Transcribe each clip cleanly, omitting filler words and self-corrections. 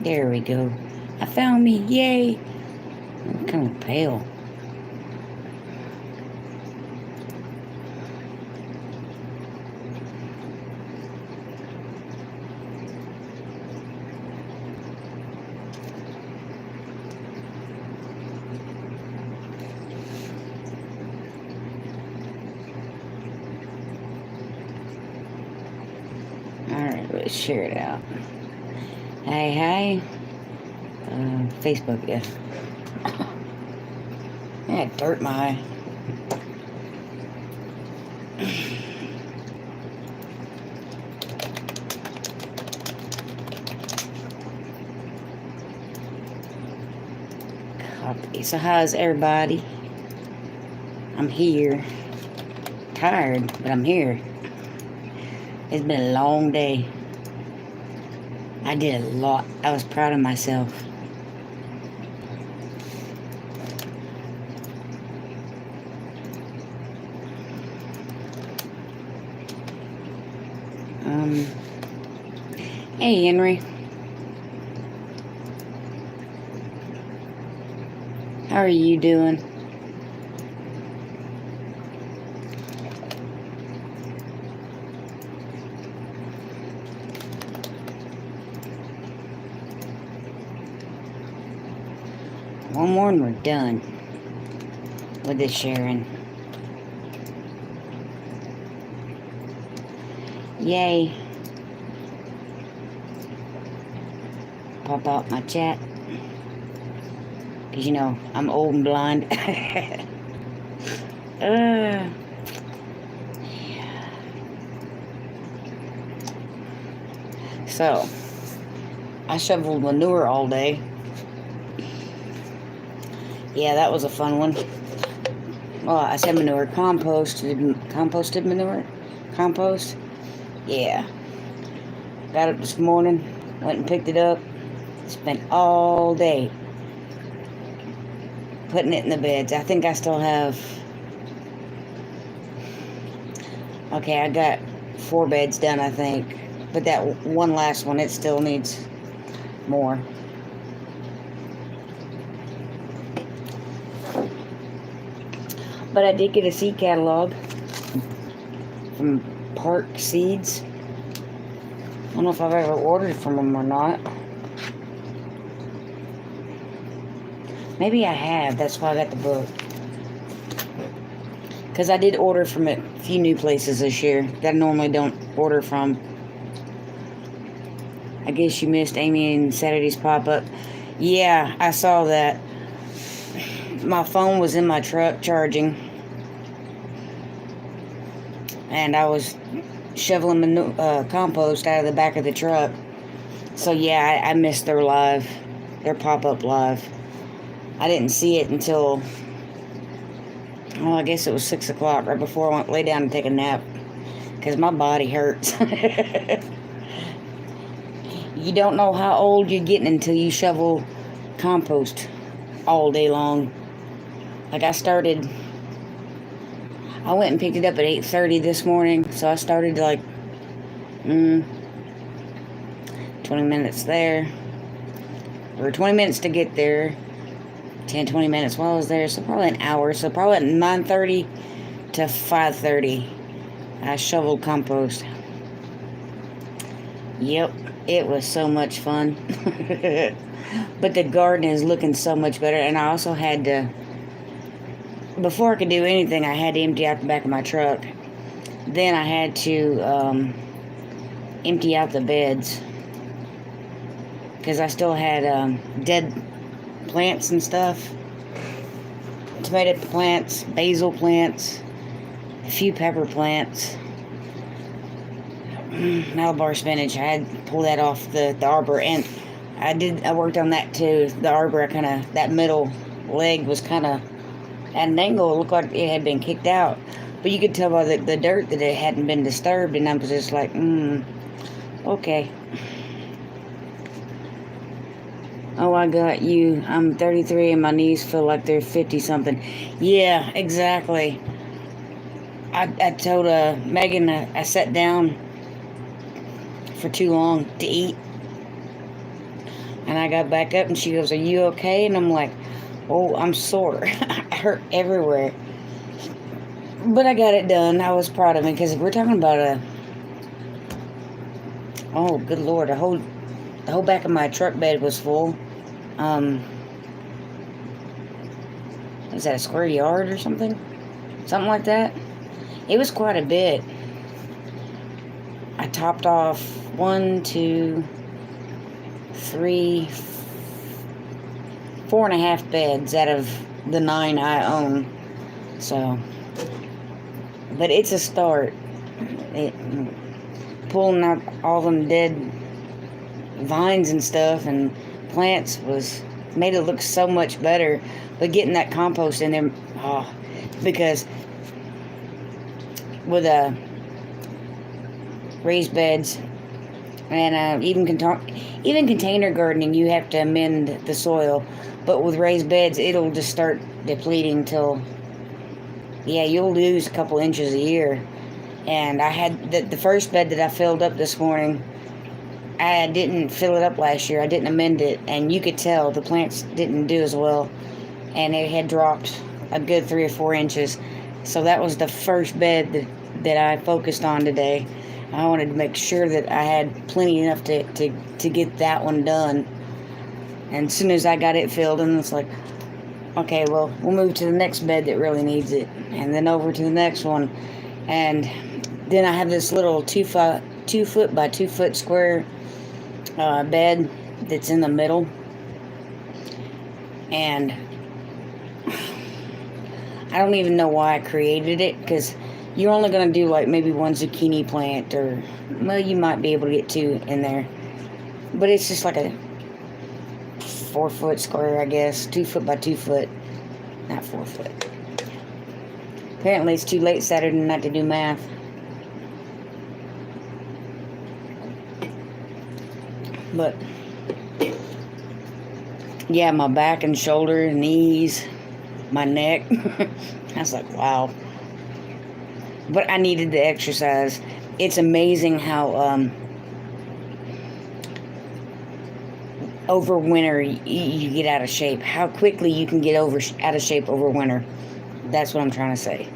There we go. I found me. Yay. I'm kind of pale. Alright, let's share it out. Hi. Facebook, yeah. I had dirt in my eye. Copy. So how's everybody? I'm here. Tired, but I'm here. It's been a long day. I did a lot. I was proud of myself. Hey, Henry. How are you doing? One more and we're done with this sharing. Yay. Pop out my chat. Because, you know, I'm old and blind. Yeah. So, I shoveled manure all day. Yeah, that was a fun one. Well, I said manure. Composted manure? Compost? Yeah. Got up this morning. Went and picked it up. Spent all day putting it in the beds. I think I still have... Okay, I got 4 beds done, I think. But that one last one, it still needs more. But I did get a seed catalog from Park Seeds. I don't know if I've ever ordered from them or not. Maybe I have. That's why I got the book. Because I did order from a few new places this year that I normally don't order from. I guess you missed Amy and Saturday's pop-up. Yeah, I saw that. My phone was in my truck charging. And I was shoveling compost out of the back of the truck. So yeah, I missed their live. Their pop-up live. I didn't see it until... Well, I guess it was 6 o'clock, right before I went lay down and take a nap. Because my body hurts. You don't know how old you're getting until you shovel compost all day long. Like I went and picked it up at 8:30 this morning. So I started like 20 minutes there. Or 20 minutes to get there. 10, 20 minutes while I was there. So probably an hour. So probably at 9:30 to 5:30. I shoveled compost. Yep. It was so much fun. But the garden is looking so much better. And I also had to... Before I could do anything, I had to empty out the back of my truck. Then I had to empty out the beds. Because I still had dead plants and stuff. Tomato plants, basil plants, a few pepper plants. Malabar spinach. I had to pull that off the arbor. And I worked on that too. The arbor, that middle leg was kind of at an angle. It looked like it had been kicked out. But you could tell by the dirt that it hadn't been disturbed. And I was just like, okay. Oh, I got you. I'm 33 and my knees feel like they're 50-something. Yeah, exactly. I told Megan I sat down for too long to eat. And I got back up and she goes, "Are you okay?" And I'm like, "Oh, I'm sore." I hurt everywhere. But I got it done. I was proud of me because we're talking about oh, good Lord, the whole back of my truck bed was full. Is that a square yard or something? Something like that. It was quite a bit. I topped off 1, 2, 3, 4.5 beds out of the 9 I own. So, but it's a start. Pulling out all them dead vines and stuff and plants made it look so much better. But getting that compost in there, because with raised beds and even container gardening, you have to amend the soil. But with raised beds, it'll just start depleting till, you'll lose a couple inches a year. And I had the first bed that I filled up this morning, I didn't fill it up last year. I didn't amend it, and you could tell the plants didn't do as well, and it had dropped a good 3 or 4 inches. So that was the first bed that I focused on today. I wanted to make sure that I had plenty enough to get that one done. And as soon as I got it filled, and it's like, okay, well, we'll move to the next bed that really needs it, and then over to the next one. And then I have this little 2 foot by 2 foot square bed that's in the middle, and I don't even know why I created it, because you're only going to do like maybe 1 zucchini plant, or well, you might be able to get 2 in there, but it's just like a 4 foot square, I guess. 2 foot by 2 foot, not 4 foot. Apparently it's too late Saturday night to do math. But yeah, my back and shoulder, knees, my neck. I was like, wow. But I needed the exercise. It's amazing how over winter you get out of shape. How quickly you can get out of shape over winter. That's what I'm trying to say.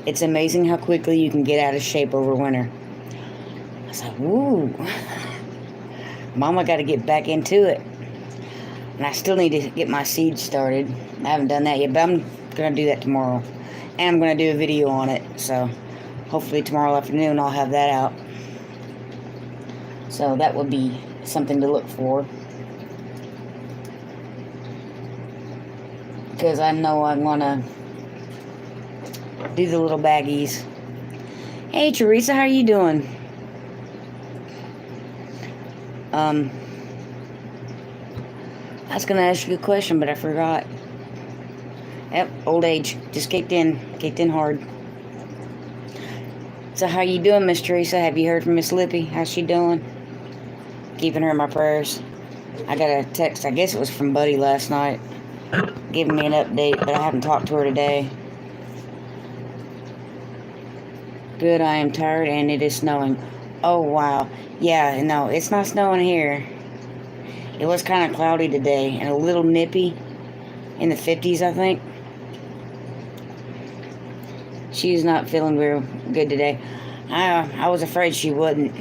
It's amazing how quickly you can get out of shape over winter. I was like, woo. Mama got to get back into it. And I still need to get my seeds started. I haven't done that yet, but I'm going to do that tomorrow. And I'm going to do a video on it. So hopefully tomorrow afternoon I'll have that out. So that would be something to look for. Because I know I want to do the little baggies. Hey Teresa, how are you doing? I was going to ask you a question, but I forgot. Yep, old age. Just kicked in hard. So how you doing, Miss Teresa? Have you heard from Miss Lippy? How's she doing? Keeping her in my prayers. I got a text, I guess it was from Buddy last night, giving me an update, but I haven't talked to her today. Good, I am tired and it is snowing. Oh, wow. Yeah, no, it's not snowing here. It was kind of cloudy today and a little nippy in the 50s, I think. She's not feeling real good today. I was afraid she wouldn't.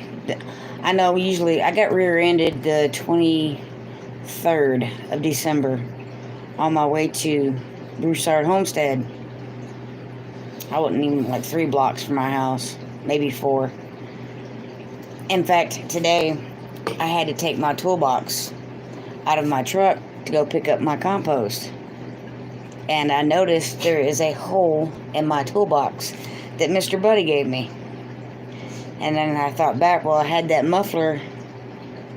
I know usually I got rear-ended the 23rd of December on my way to Broussard Homestead. I wasn't even like 3 blocks from my house, maybe 4. In fact, today I had to take my toolbox out of my truck to go pick up my compost. And I noticed there is a hole in my toolbox that Mr. Buddy gave me. And then I thought back, well, I had that muffler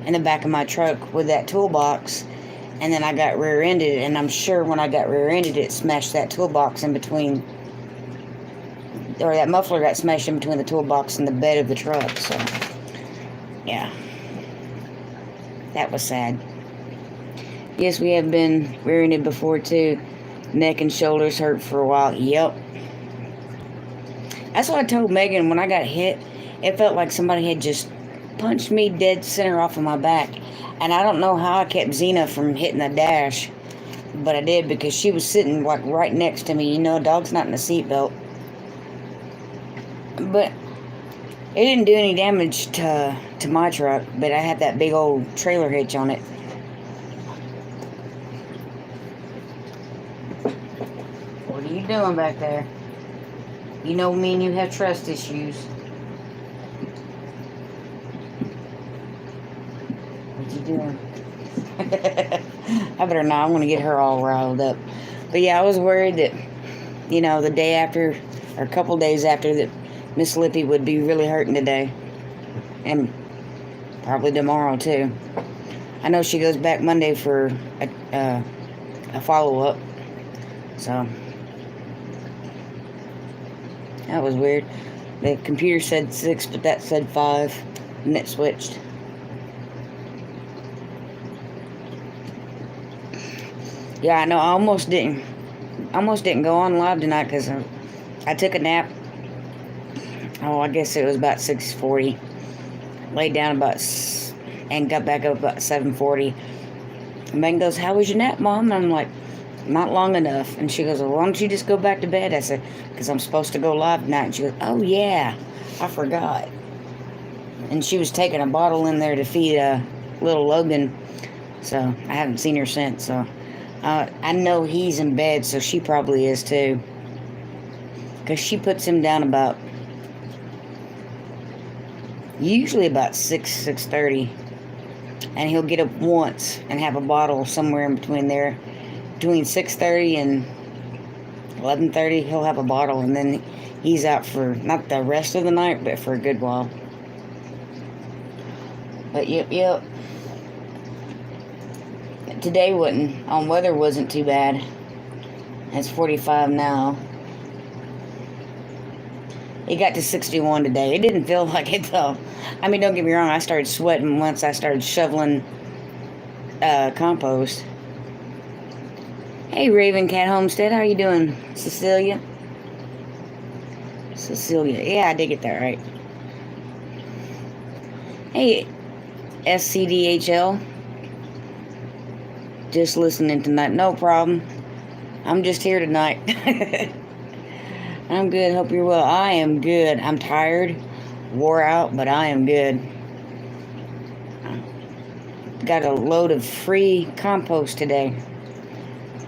in the back of my truck with that toolbox, and then I got rear-ended, and I'm sure when I got rear-ended, it smashed that toolbox in between, or that muffler got smashed in between the toolbox and the bed of the truck. So yeah, that was sad. Yes, we have been rear-ended before too. Neck and shoulders hurt for a while. Yep. That's what I told Megan when I got hit. It felt like somebody had just punched me dead center off of my back. And I don't know how I kept Xena from hitting the dash, but I did because she was sitting like right next to me. You know, a dog's not in a seatbelt. But it didn't do any damage to my truck, but I had that big old trailer hitch on it. What are you doing back there? You know me and you have trust issues. What you doing? I better not. I'm going to get her all riled up. But yeah, I was worried that, you know, the day after, or a couple days after, that Miss Lippy would be really hurting today. And probably tomorrow, too. I know she goes back Monday for a follow-up. So, that was weird. The computer said 6, but that said 5. And it switched. Yeah, I know. I almost didn't go on live tonight because I took a nap. Oh, I guess it was about 6:40. Laid down and got back up about 7:40. And Megan goes, "How was your nap, Mom?" And I'm like, "Not long enough." And she goes, "Well, why don't you just go back to bed?" I said, "Because I'm supposed to go live tonight." And she goes, "Oh yeah, I forgot." And she was taking a bottle in there to feed little Logan. So I haven't seen her since. So I know he's in bed, so she probably is too. Because she puts him down usually about 6:30. And he'll get up once and have a bottle somewhere in between there. Between 6:30 and 11:30, he'll have a bottle. And then he's out for, not the rest of the night, but for a good while. But yep. Today weather wasn't too bad. It's 45 now. It got to 61 today. It didn't feel like it though. I mean, don't get me wrong, I started sweating once I started shoveling compost. Hey, Raven Cat Homestead, how you doing? Cecilia? Yeah, I did get that right. Hey, SCDHL. Just listening tonight. No problem. I'm just here tonight. I'm good. Hope you're well. I am good. I'm tired, wore out, but I am good. Got a load of free compost today.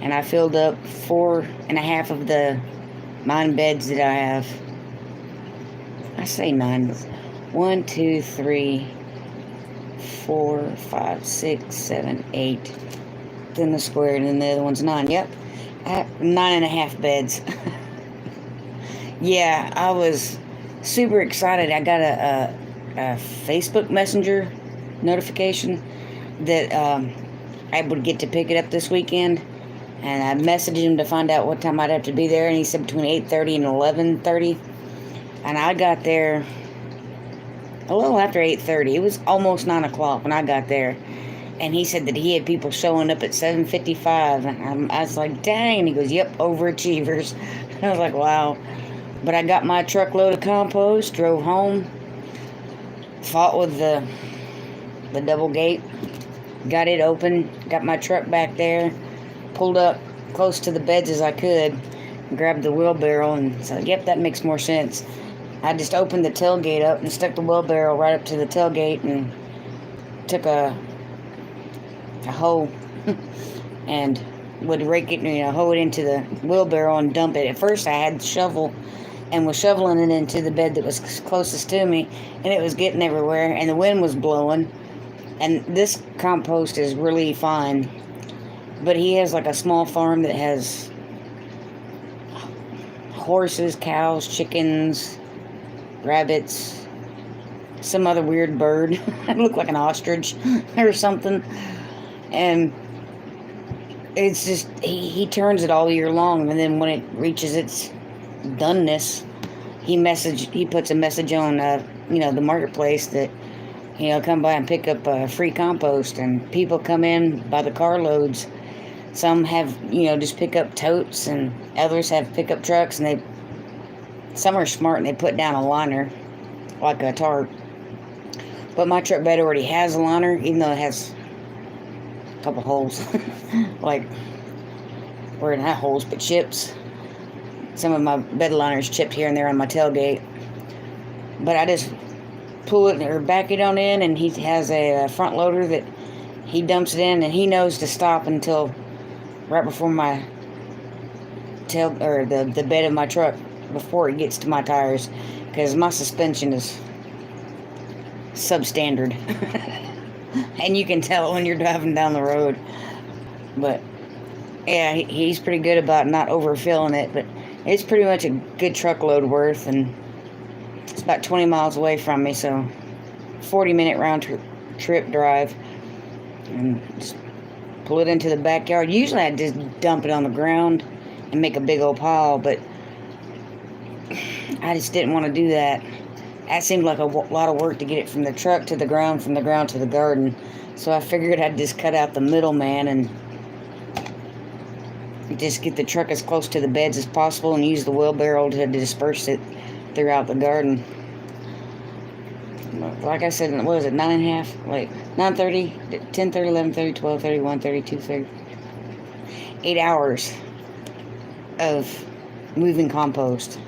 And I filled up 4.5 of the 9 beds that I have. I say 9. 1, 2, 3, 4, 5, 6, 7, 8. Then the square, and then the other one's 9. Yep. 9.5 beds. Yeah, I was super excited. I got a Facebook Messenger notification that I would get to pick it up this weekend. And I messaged him to find out what time I'd have to be there. And he said between 8:30 and 11:30. And I got there a little after 8:30. It was almost 9 o'clock when I got there. And he said that he had people showing up at 7:55. And I was like, dang. And he goes, yep, overachievers. I was like, wow. But I got my truckload of compost, drove home, fought with the double gate, got it open, got my truck back there, pulled up close to the beds as I could, grabbed the wheelbarrow, and said, yep, that makes more sense. I just opened the tailgate up and stuck the wheelbarrow right up to the tailgate and took a hoe and would rake it, hoe it into the wheelbarrow and dump it. At first I had the shovel and was shoveling it into the bed that was closest to me, and it was getting everywhere, and the wind was blowing. And this compost is really fine, but he has like a small farm that has horses, cows, chickens, rabbits, some other weird bird. It looked like an ostrich or something. And it's just, he turns it all year long, and then when it reaches its doneness, he puts a message on the marketplace that come by and pick up free compost, and people come in by the carloads. Some have just pick up totes, and others have pickup trucks, and some are smart and they put down a liner like a tarp. But my truck bed already has a liner, even though it has couple holes. Like, or not holes, but chips. Some of my bed liners chipped here and there on my tailgate. But I just pull it or back it on in, and he has a front loader that he dumps it in, and he knows to stop until right before my tail, or the bed of my truck, before it gets to my tires, because my suspension is substandard. And you can tell it when you're driving down the road. But yeah, he's pretty good about not overfilling it, but it's pretty much a good truckload worth, and it's about 20 miles away from me, so 40-minute round trip drive. And just pull it into the backyard. Usually I just dump it on the ground and make a big old pile, but I just didn't want to do that. That seemed like a lot of work to get it from the truck to the ground, from the ground to the garden. So I figured I'd just cut out the middleman and just get the truck as close to the beds as possible and use the wheelbarrow to disperse it throughout the garden. Like I said, what was it, 9:30? Like 9:30, 10:30, 11:30, 12:30, 1:30, 2:30. 8 hours of moving compost.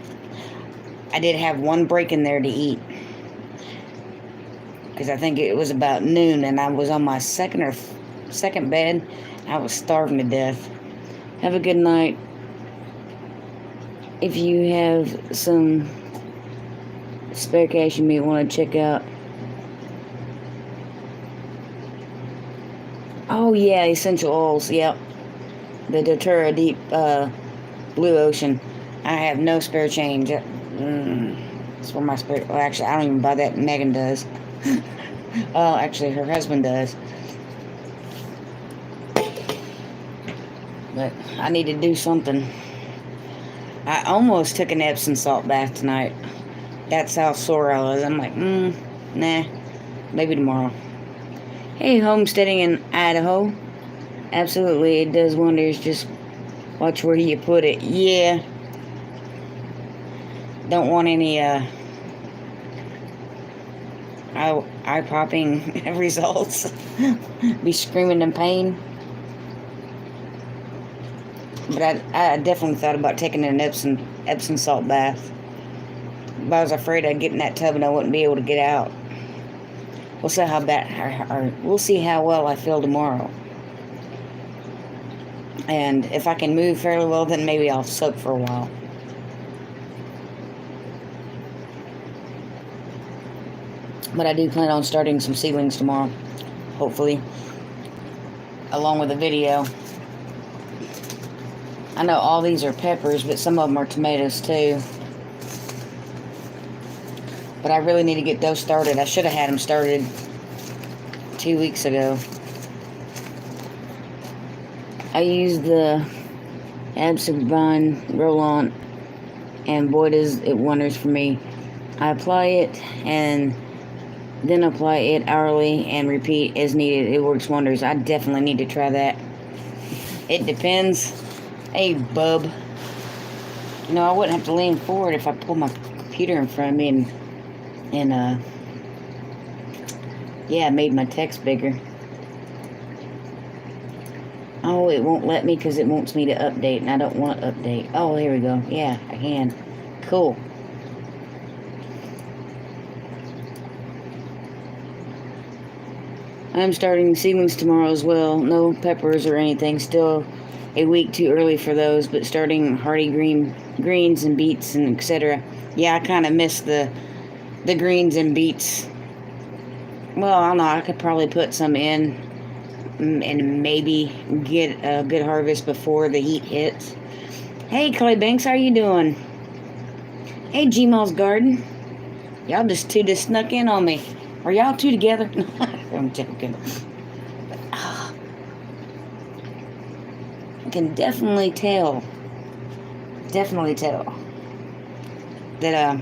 I did have one break in there to eat, because I think it was about noon, and I was on my second bed. I was starving to death. Have a good night. If you have some spare cash you may want to check out. Oh yeah, essential oils. Yep, the doTERRA Deep Blue Ocean. I have no spare change. That's where my spare. Well, actually, I don't even buy that. Megan does. Well, actually, her husband does. But I need to do something. I almost took an Epsom salt bath tonight. That's how sore I was. I'm like, nah, maybe tomorrow. Hey, homesteading in Idaho. Absolutely, it does wonders. Just watch where you put it. Yeah. Don't want any eye-popping results. Be screaming in pain. But I definitely thought about taking an Epsom salt bath. But I was afraid I'd get in that tub and I wouldn't be able to get out. We'll see how we'll see how well I feel tomorrow. And if I can move fairly well, then maybe I'll soak for a while. But I do plan on starting some seedlings tomorrow, hopefully, along with a video. I know all these are peppers, but some of them are tomatoes too. But I really need to get those started. I should have had them started 2 weeks ago. I used the Absorbine roll-on, and boy does it wonders for me. I apply it and then apply it hourly and repeat as needed. It works wonders. I definitely need to try that. It depends. Hey, bub. You know, I wouldn't have to lean forward if I pulled my computer in front of me and yeah, made my text bigger. Oh, it won't let me because it wants me to update, and I don't want to update. Oh, here we go. Yeah, I can. Cool. I'm starting seedlings tomorrow as well. No peppers or anything. Still a week too early for those, but starting hardy greens and beets and etc. Yeah, I kind of miss the greens and beets. Well, I don't know. I could probably put some in and maybe get a good harvest before the heat hits. Hey, Clay Banks, how you doing? Hey, Gmal's Garden. Y'all just snuck in on me. Are y'all two together? I'm joking. I can definitely tell that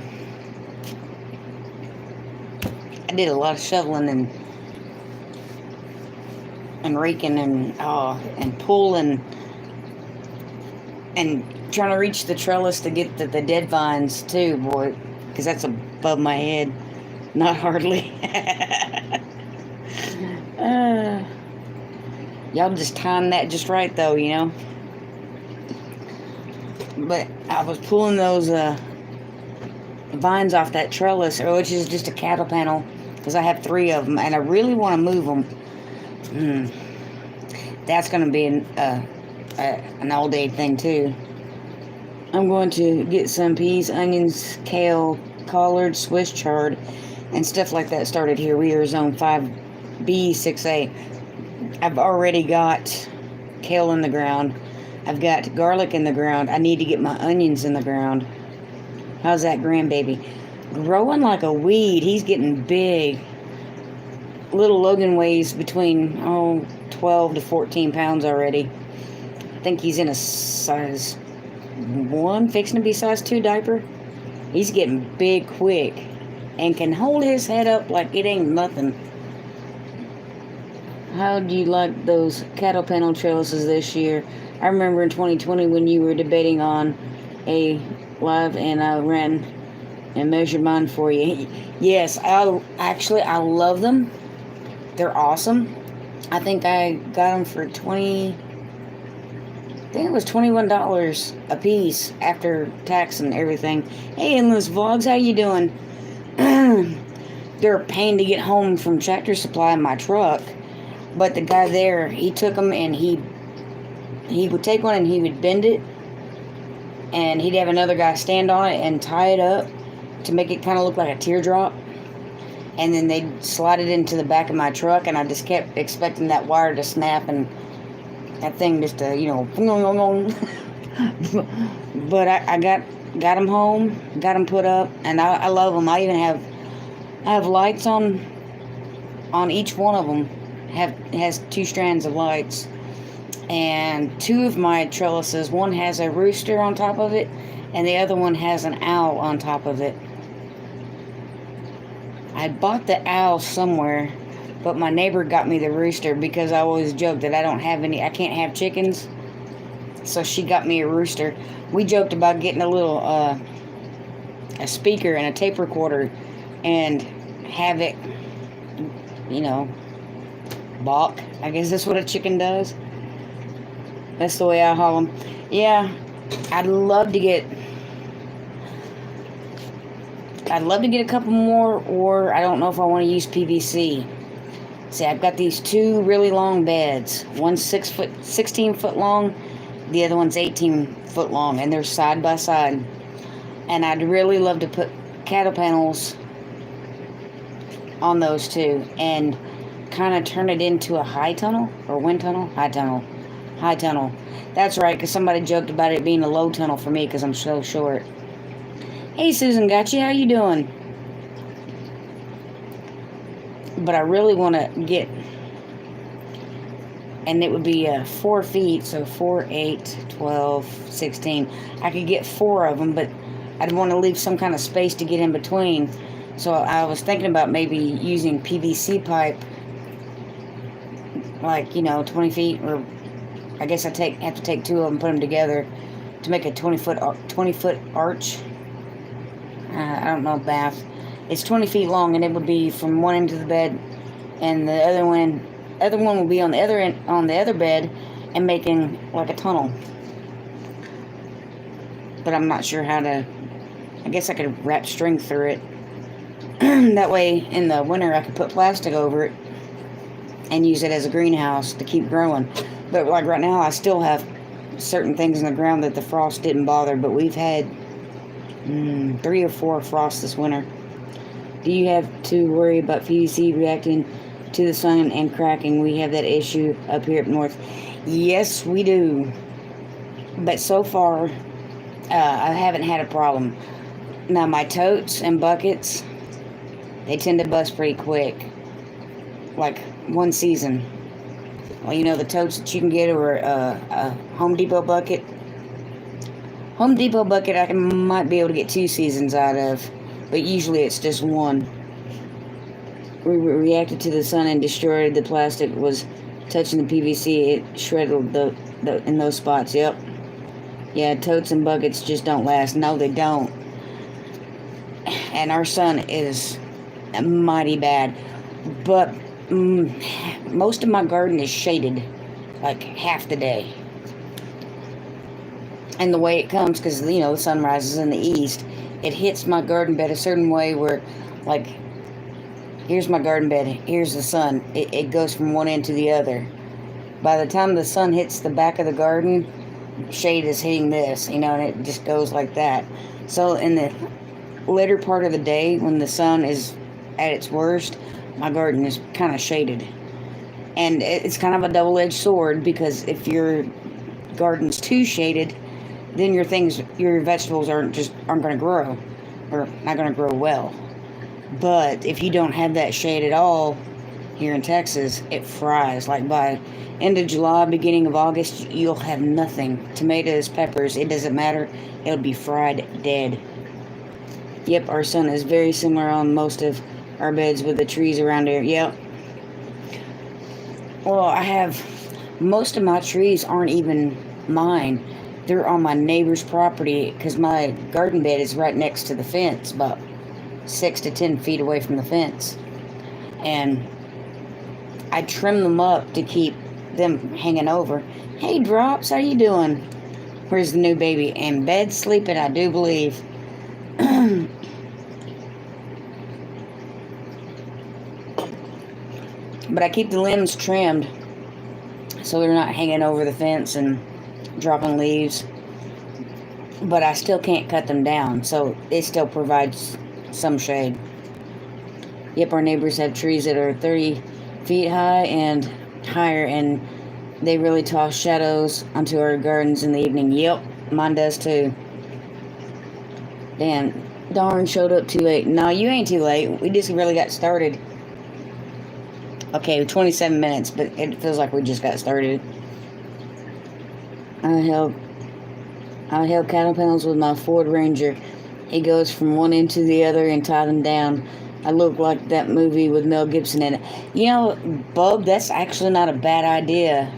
I did a lot of shoveling and raking and pulling and trying to reach the trellis to get the dead vines too, boy, because that's above my head. Not hardly. Y'all just timed that just right, though, you know. But I was pulling those vines off that trellis, which is just a cattle panel, because I have 3 of them, and I really want to move them. That's going to be an all-day thing, too. I'm going to get some peas, onions, kale, collard, Swiss chard, and stuff like that started here. We are zone 5B, 6A. I've already got kale in the ground. I've got garlic in the ground. I need to get my onions in the ground. How's that grandbaby? Growing like a weed. He's getting big. Little Logan weighs between 12 to 14 pounds already. I think he's in a size 1, fixing to be size 2 diaper. He's getting big quick and can hold his head up like it ain't nothing. How do you like those cattle panel trellises this year? I remember in 2020 when you were debating on a live and I ran and measured mine for you. Yes, I love them. They're awesome. I think I got them for I think it was $21 a piece after tax and everything. Hey, Endless Vlogs, how you doing? They're a pain to get home from Tractor Supply in my truck. But the guy there, he took them and he would take one and he would bend it. And he'd have another guy stand on it and tie it up to make it kind of look like a teardrop. And then they'd slide it into the back of my truck. And I just kept expecting that wire to snap and that thing just to, But I got them home, got them put up. And I love them. I even have lights on each one of them. Has 2 strands of lights, and 2 of my trellises, one has a rooster on top of it and the other one has an owl on top of it. I bought the owl somewhere, but my neighbor got me the rooster because I always joke that I can't have chickens, so she got me a rooster. We joked about getting a little a speaker and a tape recorder and have it, balk. I guess that's what a chicken does. That's the way I haul them. Yeah, I'd love to get a couple more, or I don't know if I want to use PVC. See, I've got these 2 really long beds. One's 16 foot long, the other one's 18 foot long, and they're side by side. And I'd really love to put cattle panels on those 2 and kind of turn it into a high tunnel or wind tunnel. High tunnel. That's right, because somebody joked about it being a low tunnel for me because I'm so short. Hey, Susan Gotcha, how you doing? But I really want to get, and it would be 4 feet, so 4, 8, 12, 16. I could get 4 of them, but I'd want to leave some kind of space to get in between. So I was thinking about maybe using PVC pipe, like, 20 feet, or I guess I have to take 2 of them, put them together to make a 20 foot arch. I don't know, bath. It's 20 feet long, and it would be from one end of the bed, and the other one will be on the other bed, and making like a tunnel. But I'm not sure how to. I guess I could wrap string through it. That way, in the winter, I could put plastic over it and use it as a greenhouse to keep growing. But like right now, I still have certain things in the ground that the frost didn't bother, but we've had 3 or 4 frosts this winter. Do you have to worry about PVC reacting to the sun and cracking? We have that issue up here up north. Yes, we do. But so far, I haven't had a problem. Now, my totes and buckets, they tend to bust pretty quick. Like 1 season. Well, the totes that you can get are a Home Depot bucket. Home Depot bucket I might be able to get 2 seasons out of, but usually it's just 1. We reacted to the sun and destroyed the plastic. Was touching the PVC, it shredded the in those spots. Yep. Yeah, totes and buckets just don't last. No, they don't. And our sun is mighty bad. But most of my garden is shaded. like half the day. And the way it comes, because, you know, the sun rises in the east, it hits my garden bed a certain way where, like, here's my garden bed, here's the sun. It goes from one end to the other. By the time the sun hits the back of the garden, shade is hitting this, you know, and it just goes like that. So in the later part of the day, when the sun is at its worst, my garden is kind of shaded. And it's kind of a double-edged sword, because if your garden's too shaded, then your vegetables aren't going to grow, or not going to grow well. But if you don't have that shade at all here in Texas, it fries. Like by end of July, beginning of August, you'll have nothing. Tomatoes, peppers, it doesn't matter. It'll be fried dead. Yep, our sun is very similar on most of our beds with the trees around here. Yep. Well, most of my trees aren't even mine. They're on my neighbor's property, because my garden bed is right next to the fence, about 6 to 10 feet away from the fence. And I trim them up to keep them hanging over. Hey, Drops, how you doing? Where's the new baby? In bed sleeping, I do believe. But I keep the limbs trimmed so they're not hanging over the fence and dropping leaves. But I still can't cut them down, so it still provides some shade. Yep, our neighbors have trees that are 30 feet high and higher, and they really toss shadows onto our gardens in the evening. Yep, mine does too. Damn, darn, showed up too late. No, you ain't too late. We just really got started. Okay, 27 minutes, but it feels like we just got started. I held cattle panels with my Ford Ranger. He goes from one end to the other and tie them down. I look like that movie with Mel Gibson in it. You know, Bub, that's actually not a bad idea.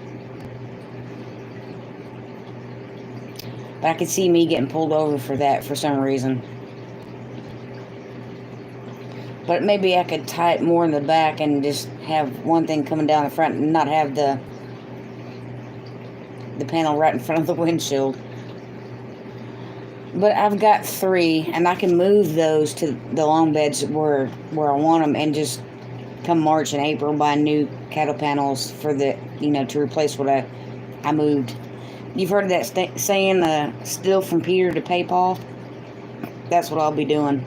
But I could see me getting pulled over for that for some reason. But maybe I could tie it more in the back and just have one thing coming down the front and not have the panel right in front of the windshield. But I've got 3, and I can move those to the long beds where I want them, and just come March and April buy new cattle panels for the, you know, to replace what I moved. You've heard of that saying, steal from Peter to pay Paul? That's what I'll be doing.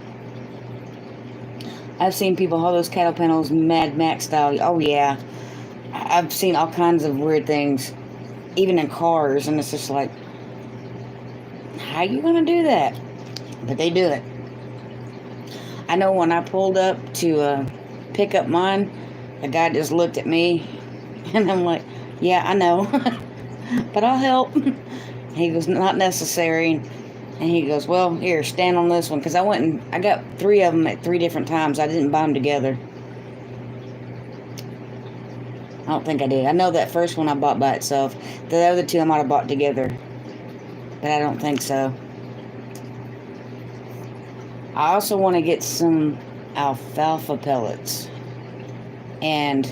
I've seen people haul those cattle panels Mad Max style. Oh, yeah. I've seen all kinds of weird things, even in cars, and it's just like, how you gonna do that? But they do it. I know when I pulled up to pick up mine, the guy just looked at me, and I'm like, yeah, I know, but I'll help. He goes, not necessary. And he goes, well, here, stand on this one. Because I went and I got 3 of them at 3 different times. I didn't buy them together. I don't think I did. I know that first one I bought by itself. The other 2 I might have bought together. But I don't think so. I also want to get some alfalfa pellets. And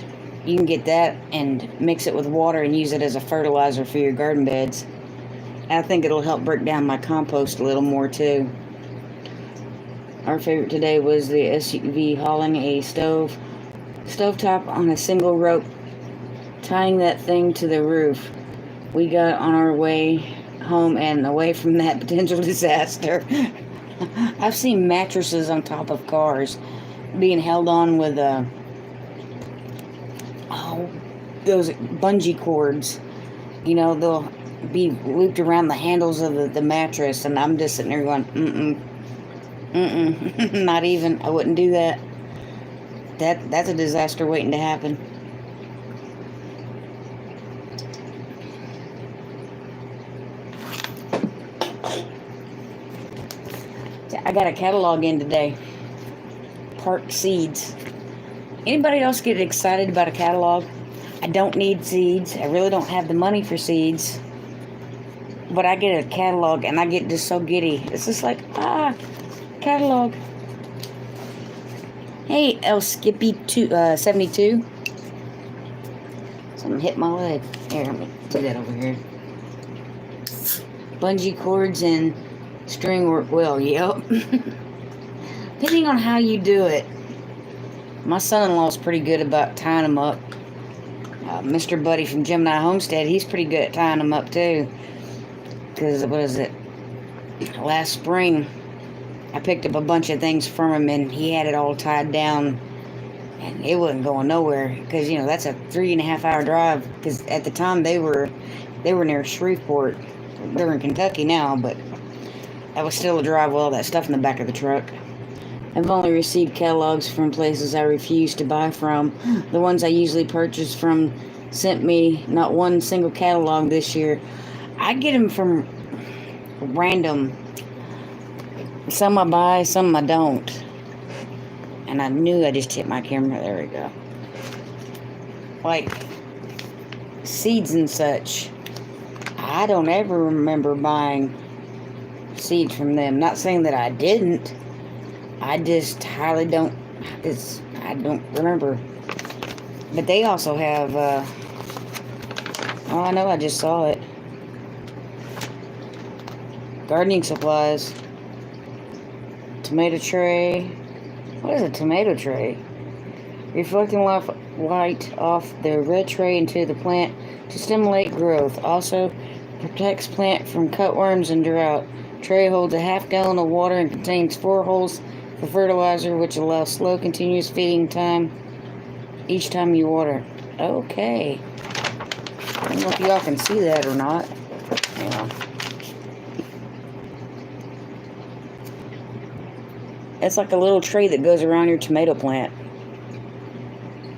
you can get that and mix it with water and use it as a fertilizer for your garden beds. I think it'll help break down my compost a little more too. Our favorite today was the SUV hauling a stovetop on a single rope, tying that thing to the roof. We got on our way home and away from that potential disaster. I've seen mattresses on top of cars being held on with those bungee cords. You know, they'll be looped around the handles of the mattress, and I'm just sitting there going, not even. I wouldn't do that. That's a disaster waiting to happen. I got a catalog in today. Park seeds. Anybody else get excited about a catalog? I don't need seeds. I really don't have the money for seeds. But I get a catalog and I get just so giddy. It's just like, catalog. Hey, El Skippy 72. Something hit my leg. Here, let me do that over here. Bungee cords and string work well. Yep. Depending on how you do it. My son-in-law's pretty good about tying them up. Mr. Buddy from Gemini Homestead, he's pretty good at tying them up too. Because, what is it? Last spring, I picked up a bunch of things from him and he had it all tied down. And it wasn't going nowhere. Because, you know, that's a 3.5 hour drive. Because at the time they were near Shreveport. They're in Kentucky now, but that was still a drive with all that stuff in the back of the truck. I've only received catalogs from places I refuse to buy from. The ones I usually purchase from sent me not one single catalog this year. I get them from random. Some I buy, some I don't. And I knew I just hit my camera. There we go. Like seeds and such. I don't ever remember buying seeds from them. Not saying that I didn't. I just highly don't. I don't remember. But they also have. Oh, I know. I just saw it. Gardening supplies. Tomato tray. What is a tomato tray? Reflecting light off the red tray into the plant to stimulate growth. Also protects plant from cutworms and drought. Tray holds a half gallon of water and contains 4 holes for fertilizer, which allows slow, continuous feeding time each time you water. Okay. I don't know if y'all can see that or not. Yeah. It's like a little tray that goes around your tomato plant.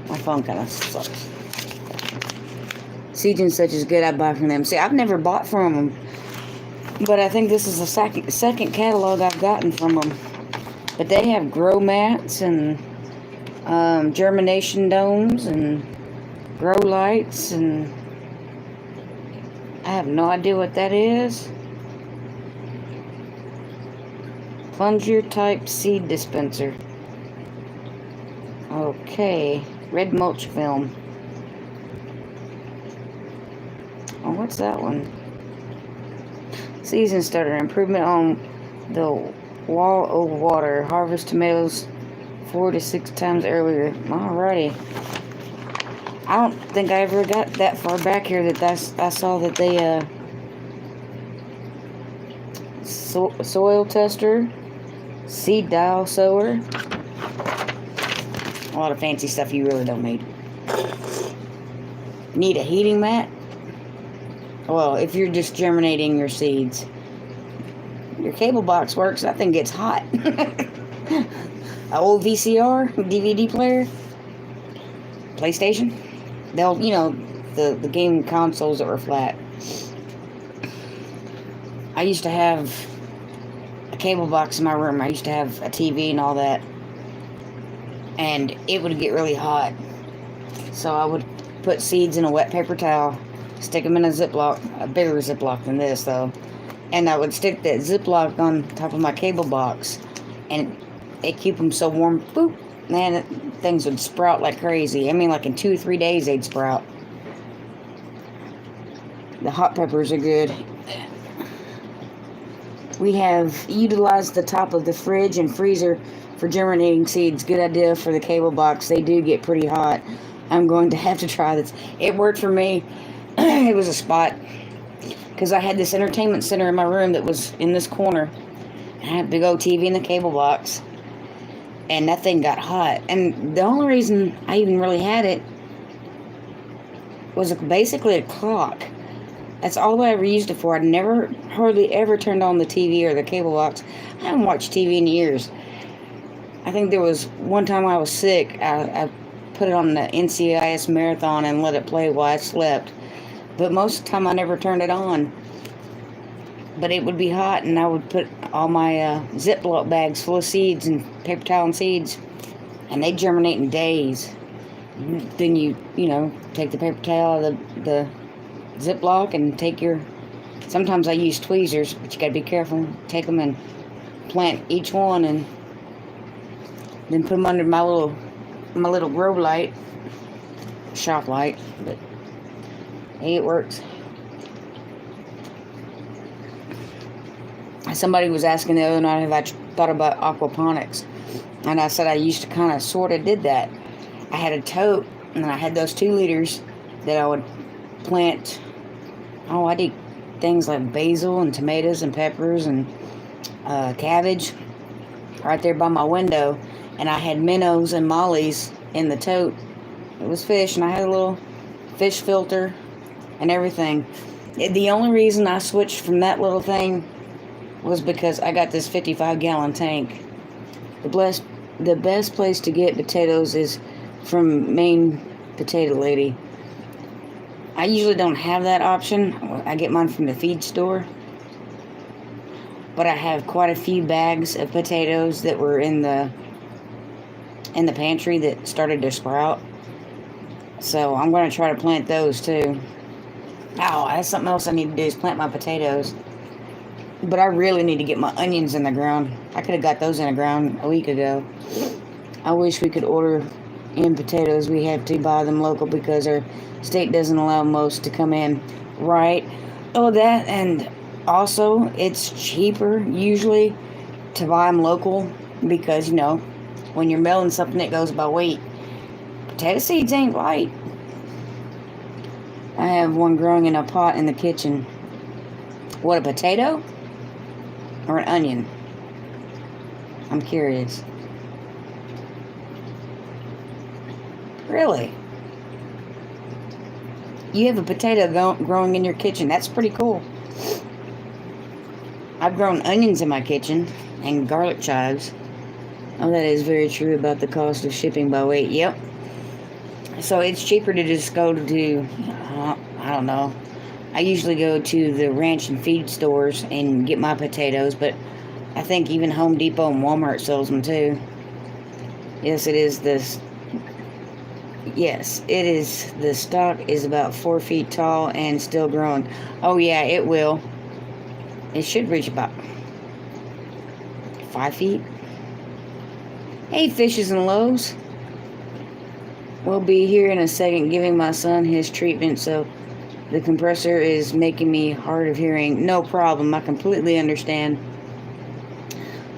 My phone kind of sucks. Seeds and such is good. I buy from them. See, I've never bought from them, but I think this is the second catalog I've gotten from them. But they have grow mats and germination domes and grow lights, and I have no idea what that is. Plunger type seed dispenser. Okay. Red mulch film. Oh, what's that one? Season starter. Improvement on the wall of water. Harvest tomatoes 4 to 6 times earlier. Alrighty. I don't think I ever got that far back here that I saw that they soil tester, seed dial sower. A lot of fancy stuff you really don't need. Need a heating mat? Well, if you're just germinating your seeds. Your cable box works. That thing gets hot. An old VCR, DVD player, PlayStation. They'll, you know, the game consoles that were flat. I used to have a cable box in my room. I used to have a TV and all that. And it would get really hot. So I would put seeds in a wet paper towel, stick them in a Ziploc, a bigger Ziploc than this though. And I would stick that Ziploc on top of my cable box. And it keep them so warm. Boop. Man, things would sprout like crazy. I mean, like in 2 or 3 days they'd sprout. The hot peppers are good. We have utilized the top of the fridge and freezer for germinating seeds. Good idea for the cable box. They do get pretty hot. I'm going to have to try this. It worked for me. It was a spot. Because I had this entertainment center in my room that was in this corner. I had a big old TV in the cable box. And that thing got hot. And the only reason I even really had it was basically a clock. That's all I ever used it for. I never, hardly ever turned on the TV or the cable box. I haven't watched TV in years. I think there was one time I was sick. I put it on the NCIS marathon and let it play while I slept. But most of the time I never turned it on. But it would be hot, and I would put all my Ziploc bags full of seeds and paper towel and seeds. And they germinate in days. Then you know, take the paper towel out of the Ziploc and take your... Sometimes I use tweezers, but you gotta be careful. Take them and plant each one, and then put them under my little grow light, shop light. But Hey, it works. Somebody was asking the other night if I thought about aquaponics. And I said I used to kind of sort of did that. I had a tote, and I had those 2 liters that I would plant. Oh, I did things like basil and tomatoes and peppers and cabbage right there by my window. And I had minnows and mollies in the tote. It was fish, and I had a little fish filter and everything. The only reason I switched from that little thing was because I got this 55-gallon tank. The best place to get potatoes is from Maine Potato Lady. I usually don't have that option. I get mine from the feed store. But I have quite a few bags of potatoes that were in the pantry that started to sprout. So I'm going to try to plant those too. Oh, that's something else I need to do is plant my potatoes. But I really need to get my onions in the ground. I could have got those in the ground a week ago. I wish we could order in potatoes. We have to buy them local because our state doesn't allow most to come in. Right. Oh, that, and also it's cheaper usually to buy them local because, when you're milling something that goes by weight, potato seeds ain't light. I have one growing in a pot in the kitchen. What, a potato? Or an onion? I'm curious. Really? You have a potato growing in your kitchen. That's pretty cool. I've grown onions in my kitchen and garlic chives. Oh, that is very true about the cost of shipping by weight. Yep. So it's cheaper to just go to, I don't know. I usually go to the ranch and feed stores and get my potatoes, but I think even Home Depot and Walmart sells them too. Yes, it is this. Yes, it is. The stalk is about 4 feet tall and still growing. Oh yeah, it will. It should reach about 5 feet. Hey, fishes and loaves. We'll be here in a second giving my son his treatment, so the compressor is making me hard of hearing. No problem, I completely understand.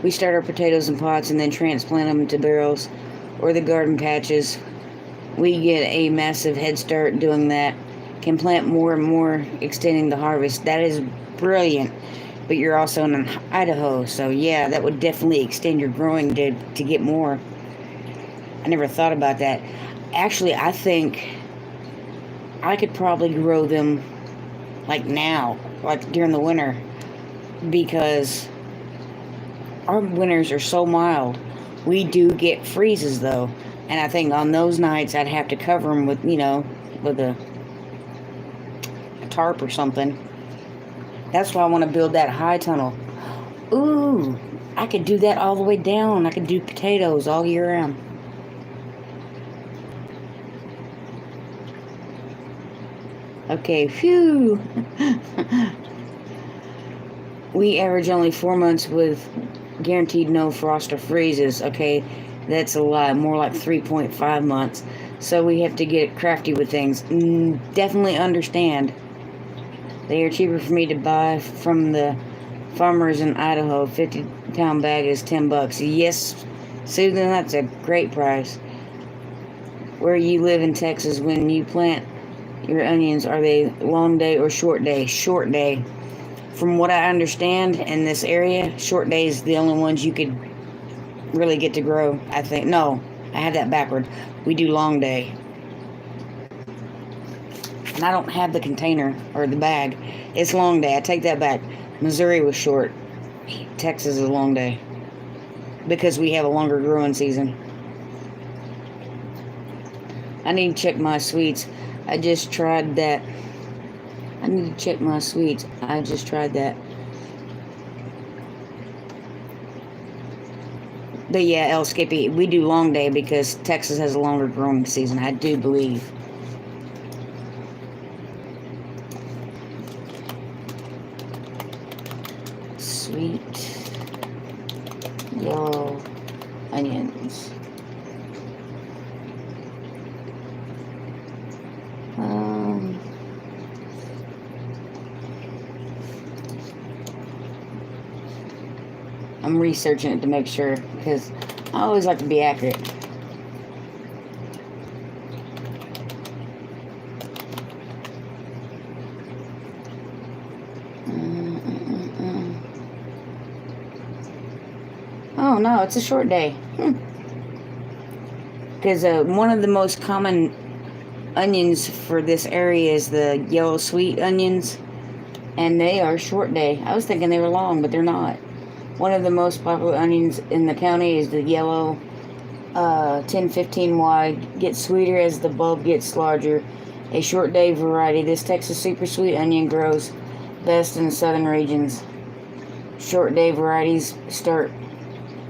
We start our potatoes in pots and then transplant them to barrels or the garden patches. We get a massive head start doing that. Can plant more and more, extending the harvest. That is brilliant. But you're also in Idaho, so yeah, that would definitely extend your growing to get more. I never thought about that. Actually, I think I could probably grow them like now, like during the winter, because our winters are so mild. We do get freezes though, and I think on those nights I'd have to cover them with, with a tarp or something. That's why I want to build that high tunnel. Ooh, I could do that all the way down. I could do potatoes all year round. Okay, phew. We average only 4 months with guaranteed no frost or freezes. Okay, that's a lot. More like 3.5 months. So we have to get crafty with things. Definitely understand. They are cheaper for me to buy from the farmers in Idaho. 50-pound bag is $10. Yes, Susan, that's a great price. Where you live in Texas, when you plant your onions, are they long day or short day? Short day. From what I understand in this area, short day is the only ones you could really get to grow, I think. No, I had that backward. We do long day. And I don't have the container or the bag. It's long day. I take that back. Missouri was short. Texas is a long day. Because we have a longer growing season. I need to check my sweets. I just tried that. I need to check my sweets. I just tried that. But yeah, El Skippy, we do long day because Texas has a longer growing season, I do believe. Sweet yellow onions. I'm researching it to make sure, because I always like to be accurate. Oh no, it's a short day. Because one of the most common onions for this area is the yellow sweet onions, and they are short day. I was thinking they were long, but they're not. One of the most popular onions in the county is the yellow 10-15 wide. Gets sweeter as the bulb gets larger. A short day variety. This Texas super sweet onion grows best in the southern regions. Short day varieties start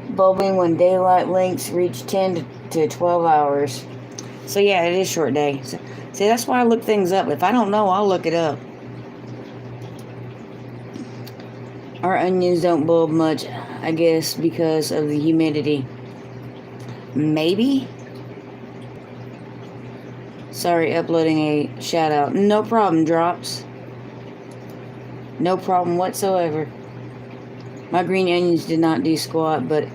bulbing when daylight lengths reach 10 to 12 hours. So yeah, it is short day. So, see, that's why I look things up. If I don't know, I'll look it up. Our onions don't bulb much, I guess, because of the humidity. Maybe? Sorry, uploading a shout out. No problem, Drops. No problem whatsoever. My green onions did not do squat, but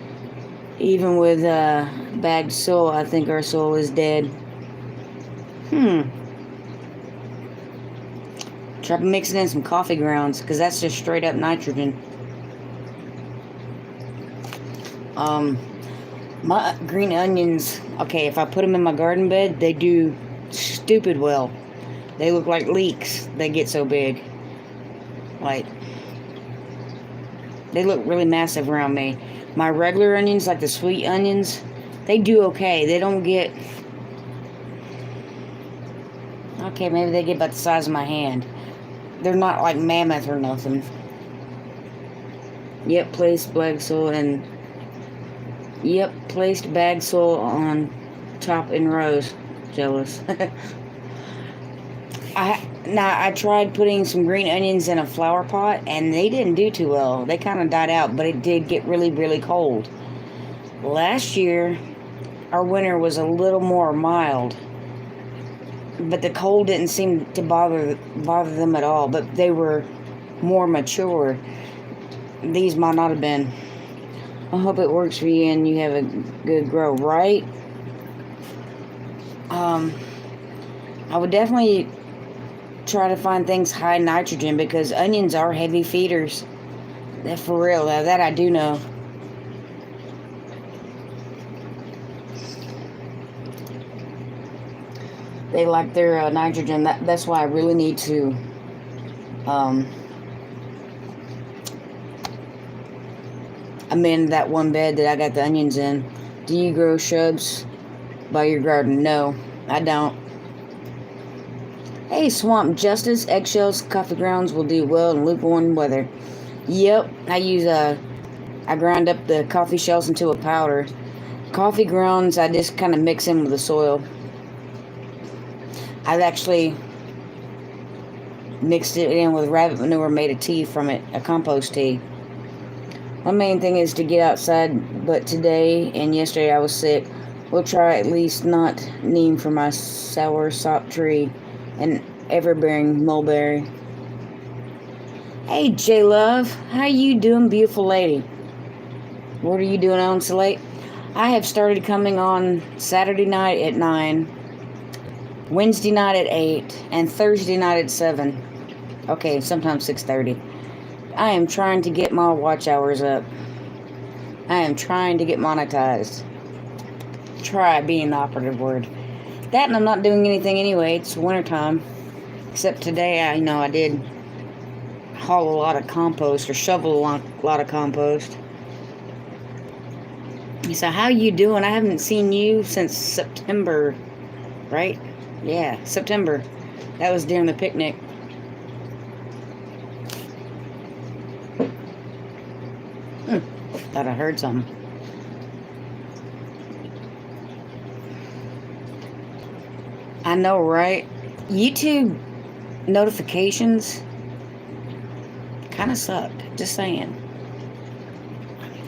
even with bagged soil, I think our soil is dead. Try mixing in some coffee grounds, because that's just straight up nitrogen. My green onions, okay, if I put them in my garden bed, they do stupid well. They look like leeks. They get so big. Like, they look really massive around me. My regular onions, like the sweet onions, they do okay. They don't get... Okay, maybe they get about the size of my hand. They're not like mammoth or nothing. Yep, placed bag soil and... Yep, placed bag soil on top in rows. Jealous. I tried putting some green onions in a flower pot, and they didn't do too well. They kind of died out, but it did get really, really cold. Last year, our winter was a little more mild, but the cold didn't seem to bother them at all. But they were more mature. These might not have been. I hope it works for you and you have a good grow, right? I would definitely try to find things high nitrogen, because onions are heavy feeders. That for real, that I do know. They like their nitrogen. That's why I really need to amend that one bed that I got the onions in. Do you grow shrubs by your garden? No, I don't. Hey, Swamp Justice, eggshells, coffee grounds will do well in lukewarm weather. Yep, I grind up the coffee shells into a powder. Coffee grounds, I just kind of mix in with the soil. I've actually mixed it in with rabbit manure, made a tea from it, a compost tea. My main thing is to get outside, but today and yesterday I was sick. We'll try at least not neem for my sour sop tree and ever-bearing mulberry. Hey, J-Love, how you doing, beautiful lady? What are you doing on so late? I have started coming on Saturday night at 9, Wednesday night at 8, and Thursday night at 7. Okay, sometimes 6:30. I am trying to get my watch hours up. I am trying to get monetized. Try being the operative word. That, and I'm not doing anything anyway. It's wintertime. Except today, I did haul a lot of compost, or shovel a lot of compost. So how you doing? I haven't seen you since September, right? Yeah, September. That was during the picnic. Thought I heard something. I know, right? YouTube notifications kind of sucked. Just saying.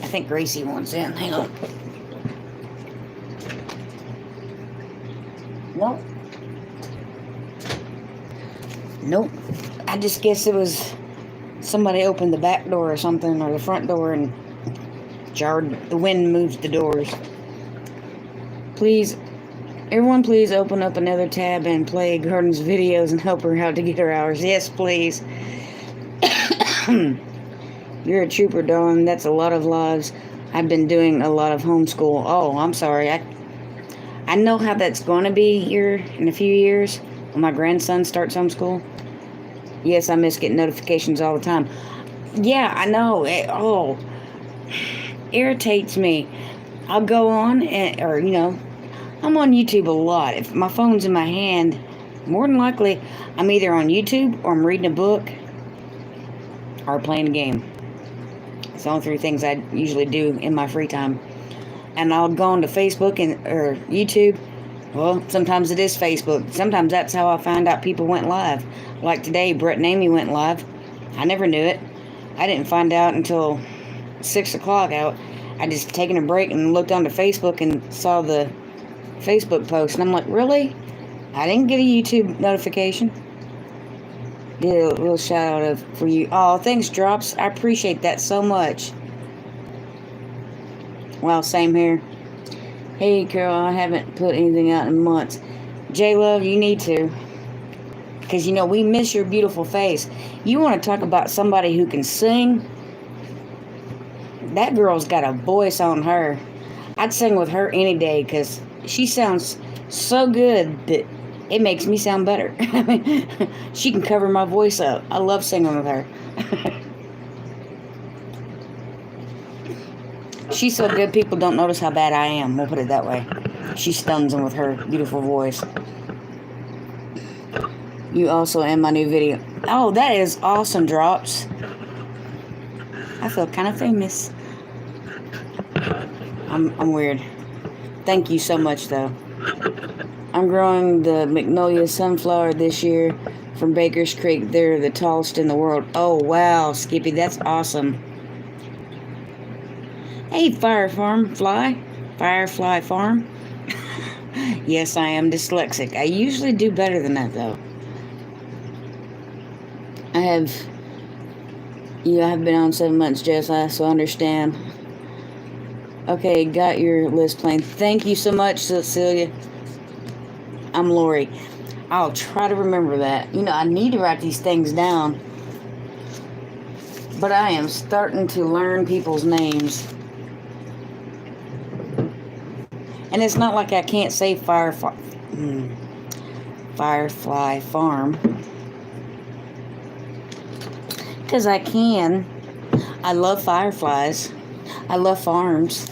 I think Gracie wants in. Hang on. Nope. Nope. I just guess it was somebody opened the back door or something, or the front door, and jarred. The wind moves the doors. Please, everyone, please open up another tab and play Gordon's videos and help her out to get her hours. Yes, please. You're a trooper, darling. That's a lot of lives. I've been doing a lot of homeschool. Oh, I'm sorry. I know how that's going to be here in a few years when my grandson starts homeschool. Yes, I miss getting notifications all the time. Yeah, I know. It irritates me. I'll go on, I'm on YouTube a lot. If my phone's in my hand, more than likely, I'm either on YouTube or I'm reading a book or playing a game. It's the only three things I usually do in my free time. And I'll go on to Facebook or YouTube. Well, sometimes it is Facebook. Sometimes that's how I find out people went live. Like today, Brett and Amy went live. I never knew it. I didn't find out until 6 o'clock out. I just taken a break and looked onto Facebook and saw the Facebook post. And I'm like, really? I didn't get a YouTube notification. Did a little shout out for you. Oh, thanks, Drops. I appreciate that so much. Well, same here. Hey, Carol, I haven't put anything out in months. J-Love, you need to. Because, we miss your beautiful face. You want to talk about somebody who can sing? That girl's got a voice on her. I'd sing with her any day because she sounds so good that it makes me sound better. She can cover my voice up. I love singing with her. She's so good, people don't notice how bad I am. We'll put it that way. She stuns them with her beautiful voice. You also in my new video. Oh, that is awesome, Drops. I feel kind of famous. I'm weird. Thank you so much, though. I'm growing the Magnolia sunflower this year from Baker's Creek. They're the tallest in the world. Oh, wow, Skippy, that's awesome. Hey, Firefly Farm. Yes, I am dyslexic. I usually do better than that, though. I have been on 7 months, Jess, so I understand. Okay, got your list plain. Thank you so much, Cecilia. I'm Lori. I'll try to remember that. I need to write these things down. But I am starting to learn people's names. And it's not like I can't say Firefly Farm. Because I can. I love fireflies. I love farms.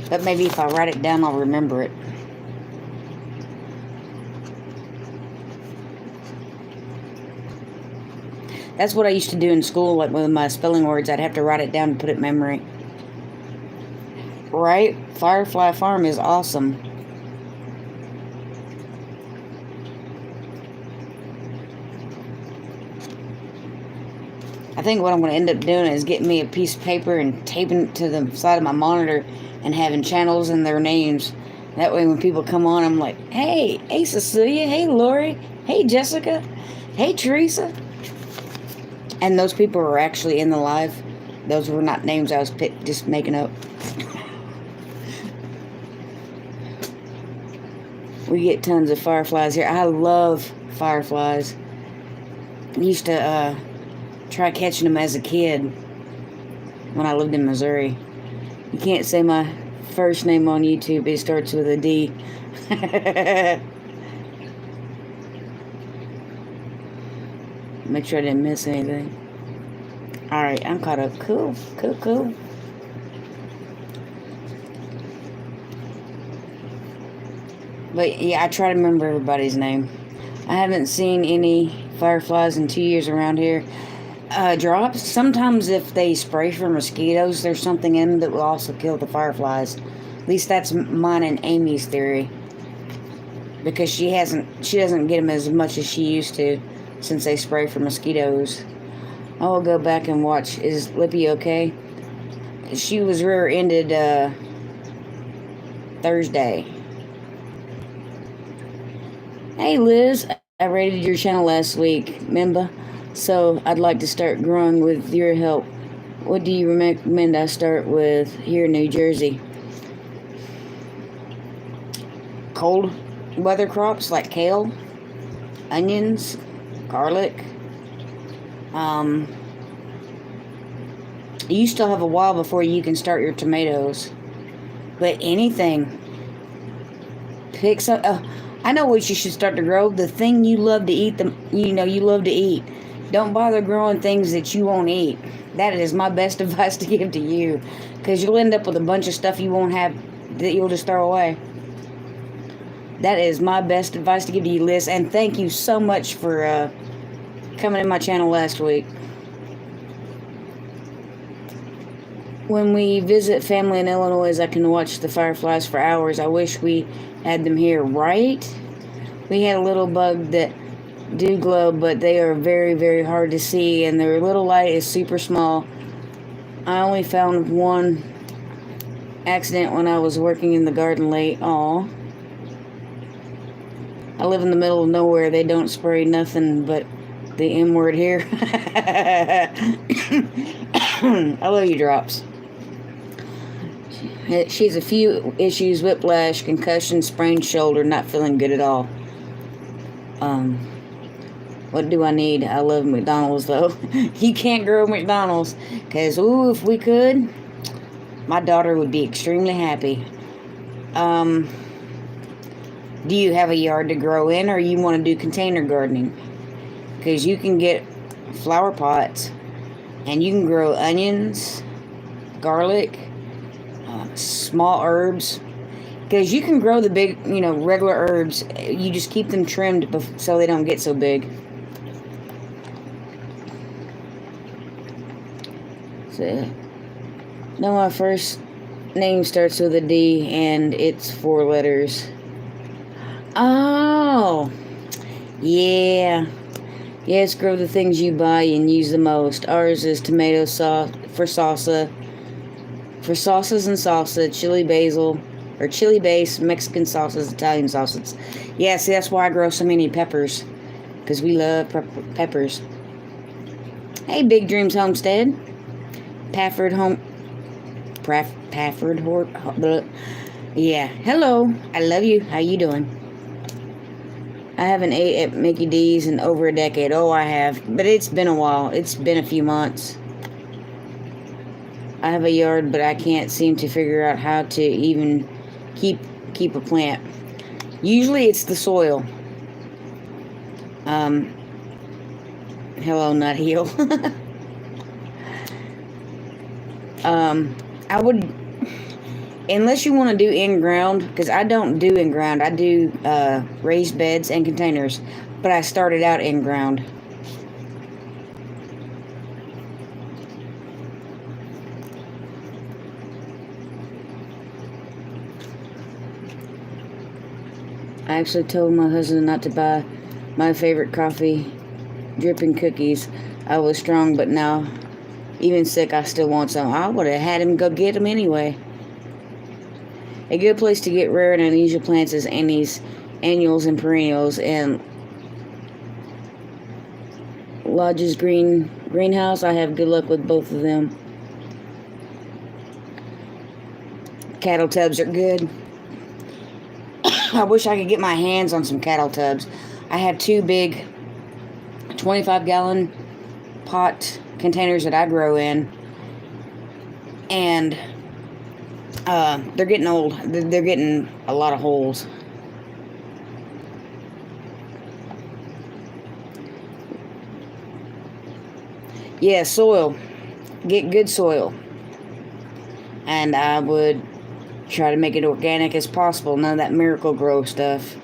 But maybe if I write it down, I'll remember it. That's what I used to do in school, like with my spelling words. I'd have to write it down and put it in memory. Right? Firefly Farm is awesome. I think what I'm going to end up doing is getting me a piece of paper and taping it to the side of my monitor and having channels and their names. That way when people come on, I'm like, hey Cecilia, hey Lori, hey Jessica, hey Teresa. And those people were actually in the live. Those were not names I was just making up. We get tons of fireflies here. I love fireflies. I used to try catching them as a kid when I lived in Missouri. You can't say my first name on YouTube. It starts with a D. Make sure I didn't miss anything. Alright, I'm caught up. Cool. But yeah, I try to remember everybody's name. I haven't seen any fireflies in 2 years around here. Drops. Sometimes if they spray for mosquitoes, there's something in them that will also kill the fireflies. At least that's mine and Amy's theory. Because she doesn't get them as much as she used to since they spray for mosquitoes. I'll go back and watch. Is Lippy okay? She was rear-ended Thursday. Hey Liz, I rated your channel last week, remember? So I'd like to start growing with your help. What do you recommend I start with here in New Jersey? Cold weather crops like kale, onions, garlic. You still have a while before you can start your tomatoes. But anything. Pick some. I know what you should start to grow. The thing you love to eat. You love to eat. Don't bother growing things that you won't eat. That is my best advice to give to you, because you'll end up with a bunch of stuff you won't have that you'll just throw away. That is my best advice to give to you, Liz. And thank you so much for coming in my channel last week. When we visit family in Illinois, I can watch the fireflies for hours. I wish we had them here, right? We had a little bug that do glow, but they are very, very hard to see, and their little light is super small. I only found one accident when I was working in the garden late. Aw. I live in the middle of nowhere. They don't spray nothing but the M word here. I love you, Drops. She has a few issues: whiplash, concussion, sprained shoulder, not feeling good at all. What do I need? I love McDonald's, though. You can't grow McDonald's, because, if we could, my daughter would be extremely happy. Do you have a yard to grow in, or you want to do container gardening? Because you can get flower pots, and you can grow onions, garlic, small herbs. Because you can grow the big, regular herbs. You just keep them trimmed so they don't get so big. So, no, my first name starts with a D, and it's 4 letters. Oh, yeah. Yes, grow the things you buy and use the most. Ours is tomato sauce for salsa. For sauces and salsa, chili basil, or chili base, Mexican sauces, Italian sauces. Yeah, see, that's why I grow so many peppers, because we love peppers. Hey, Big Dreams Homestead. Pafford Yeah, hello. I love you. How you doing? I haven't ate at Mickey D's in over a decade. Oh, I have. But it's been a while. It's been a few months. I have a yard, but I can't seem to figure out how to even keep a plant. Usually it's the soil. Hello, Nut Heel. I would, unless you want to do in-ground, because I don't do in-ground. I do raised beds and containers, but I started out in-ground. I actually told my husband not to buy my favorite coffee dripping cookies. I was strong, but now, even sick, I still want some. I would have had him go get them anyway. A good place to get rare and unusual plants is annuals and perennials, and Lodge's greenhouse. I have good luck with both of them. Cattle tubs are good. I wish I could get my hands on some cattle tubs. I have 2 big 25-gallon pot containers that I grow in, and they're getting old. They're getting a lot of holes. Yeah, soil. Get good soil. And I would try to make it organic as possible. None of that Miracle Grow stuff.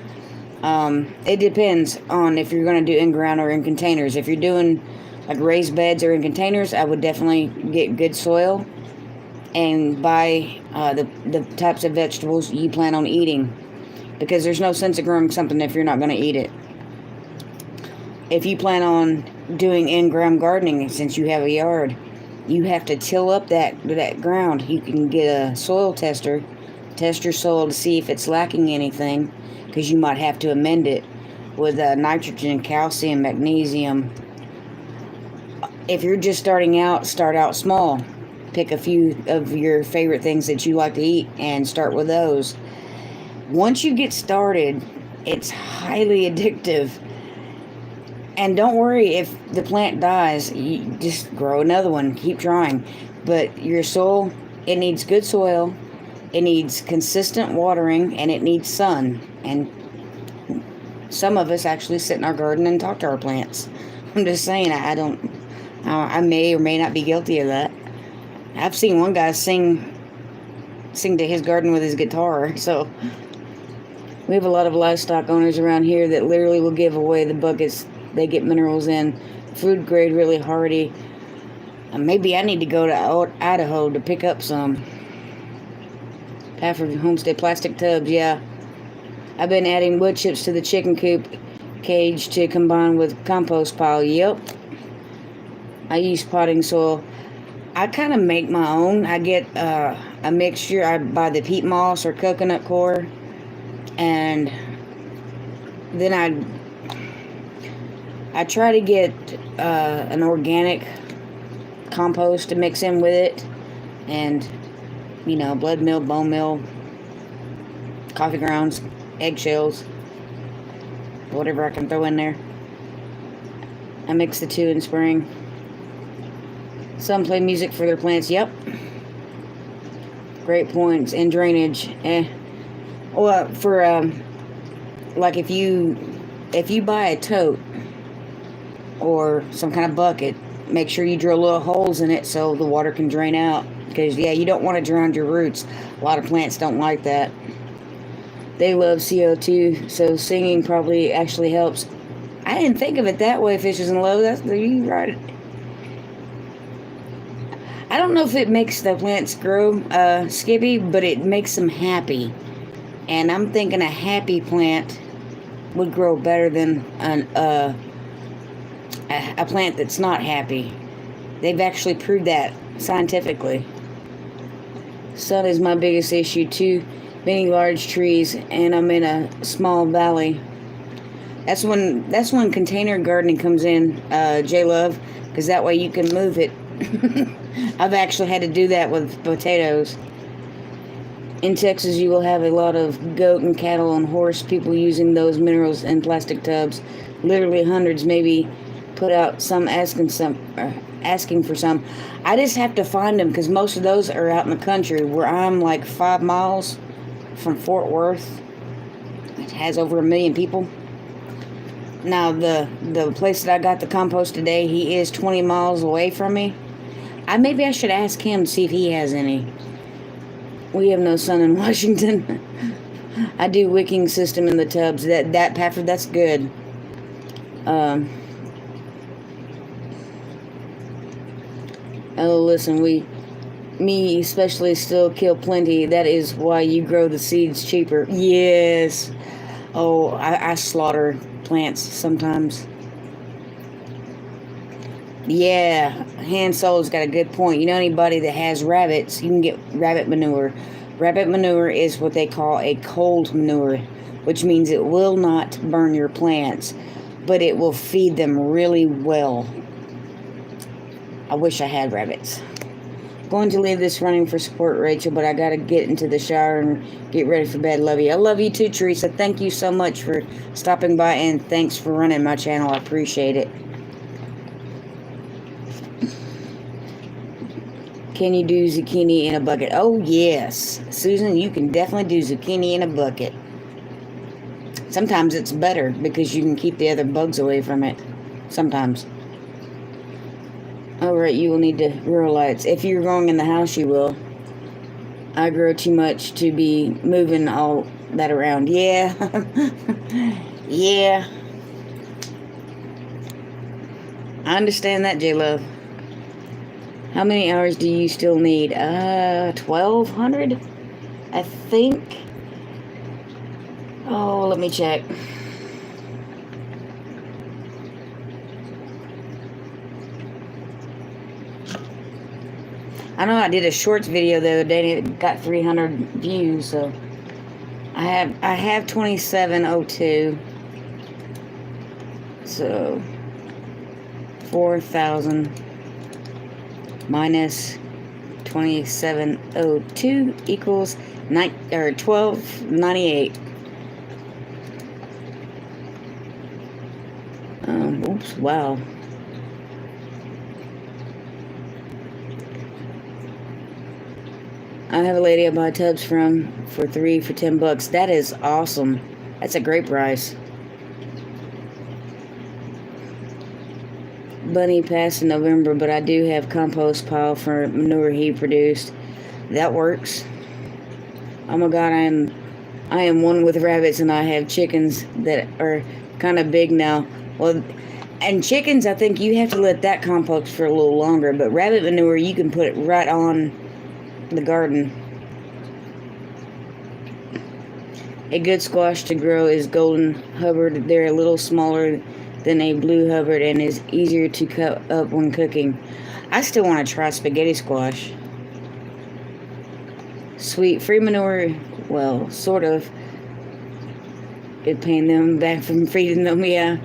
It depends on if you're going to do in-ground or in containers. If you're doing like raised beds or in containers, I would definitely get good soil and buy the types of vegetables you plan on eating, because there's no sense of growing something if you're not going to eat it. If you plan on doing in-ground gardening, since you have a yard, you have to till up that ground. You can get a soil tester, test your soil to see if it's lacking anything, because you might have to amend it with nitrogen, calcium, magnesium, if you're just starting out, start out small. Pick a few of your favorite things that you like to eat and start with those. Once you get started, it's highly addictive. And don't worry if the plant dies. You just grow another one. Keep trying. But your soil, it needs good soil. It needs consistent watering, and it needs sun. And some of us actually sit in our garden and talk to our plants. I'm just saying, I may or may not be guilty of that. I've seen one guy sing to his garden with his guitar. So we have a lot of livestock owners around here that literally will give away the buckets they get minerals in. Food grade, really hardy. Maybe I need to go to Idaho to pick up some. Pafford Homestead plastic tubs, yeah. I've been adding wood chips to the chicken coop cage to combine with compost pile. Yep. I use potting soil. I kind of make my own. I get a mixture. I buy the peat moss or coconut coir, and then I try to get an organic compost to mix in with it, and blood meal, bone meal, coffee grounds, eggshells, whatever I can throw in there. I mix the two in spring. Some play music for their plants. Yep. Great points. And drainage. Well, for like if you buy a tote or some kind of bucket, make sure you drill little holes in it so the water can drain out. Because you don't want to drown your roots. A lot of plants don't like that. They love CO2, so singing probably actually helps. I didn't think of it that way, Fishes in Love. You're right. I don't know if it makes the plants grow, Skippy, but it makes them happy. And I'm thinking a happy plant would grow better than a plant that's not happy. They've actually proved that scientifically. Sun is my biggest issue. Too many large trees, and I'm in a small valley. That's when container gardening comes in, J-Love, because that way you can move it. I've actually had to do that with potatoes. In Texas, you will have a lot of goat and cattle and horse people using those minerals in plastic tubs. Literally hundreds, maybe put out some asking for some. I just have to find them because most of those are out in the country where I'm like 5 miles from Fort Worth. It has over 1 million people. Now the place that I got the compost today, he is 20 miles away from me. Maybe I should ask him to see if he has any. We have no sun in Washington. I do wicking system in the tubs. That Pafford, that's good. Oh, listen, me especially still kill plenty. That is why you grow the seeds cheaper. Yes. Oh, I slaughter plants sometimes. Yeah, Han Solo's got a good point. You know anybody that has rabbits, you can get rabbit manure. Rabbit manure is what they call a cold manure, which means it will not burn your plants, but it will feed them really well. I wish I had rabbits. Going to leave this running for support, Rachel, but I got to get into the shower and get ready for bed. Love you. I love you too, Teresa. Thank you so much for stopping by, and thanks for running my channel. I appreciate it. Can you do zucchini in a bucket? Oh, yes. Susan, you can definitely do zucchini in a bucket. Sometimes it's better because you can keep the other bugs away from it. Sometimes. Alright, you will need to grow lights. If you're growing in the house, you will. I grow too much to be moving all that around. Yeah. Yeah. I understand that, J-Love. How many hours do you still need? 1,200? I think. Oh, let me check. I know I did a shorts video the other day and it got 300 views, so I have 2702. So 4,000. minus 2702 equals 1298. Oops, wow. I have a lady I buy tubs from for 3 for $10. That is awesome. That's a great price. Bunny passed in November, but I do have compost pile for manure he produced. That works. Oh my God, I am one with rabbits, and I have chickens that are kind of big now. Well, and chickens, I think you have to let that compost for a little longer, but rabbit manure, you can put it right on the garden. A good squash to grow is golden Hubbard. They're a little smaller than a blue Hubbard and is easier to cut up when cooking. I still want to try spaghetti squash. Sweet free manure, well, sort of. Good paying them back from feeding them, yeah.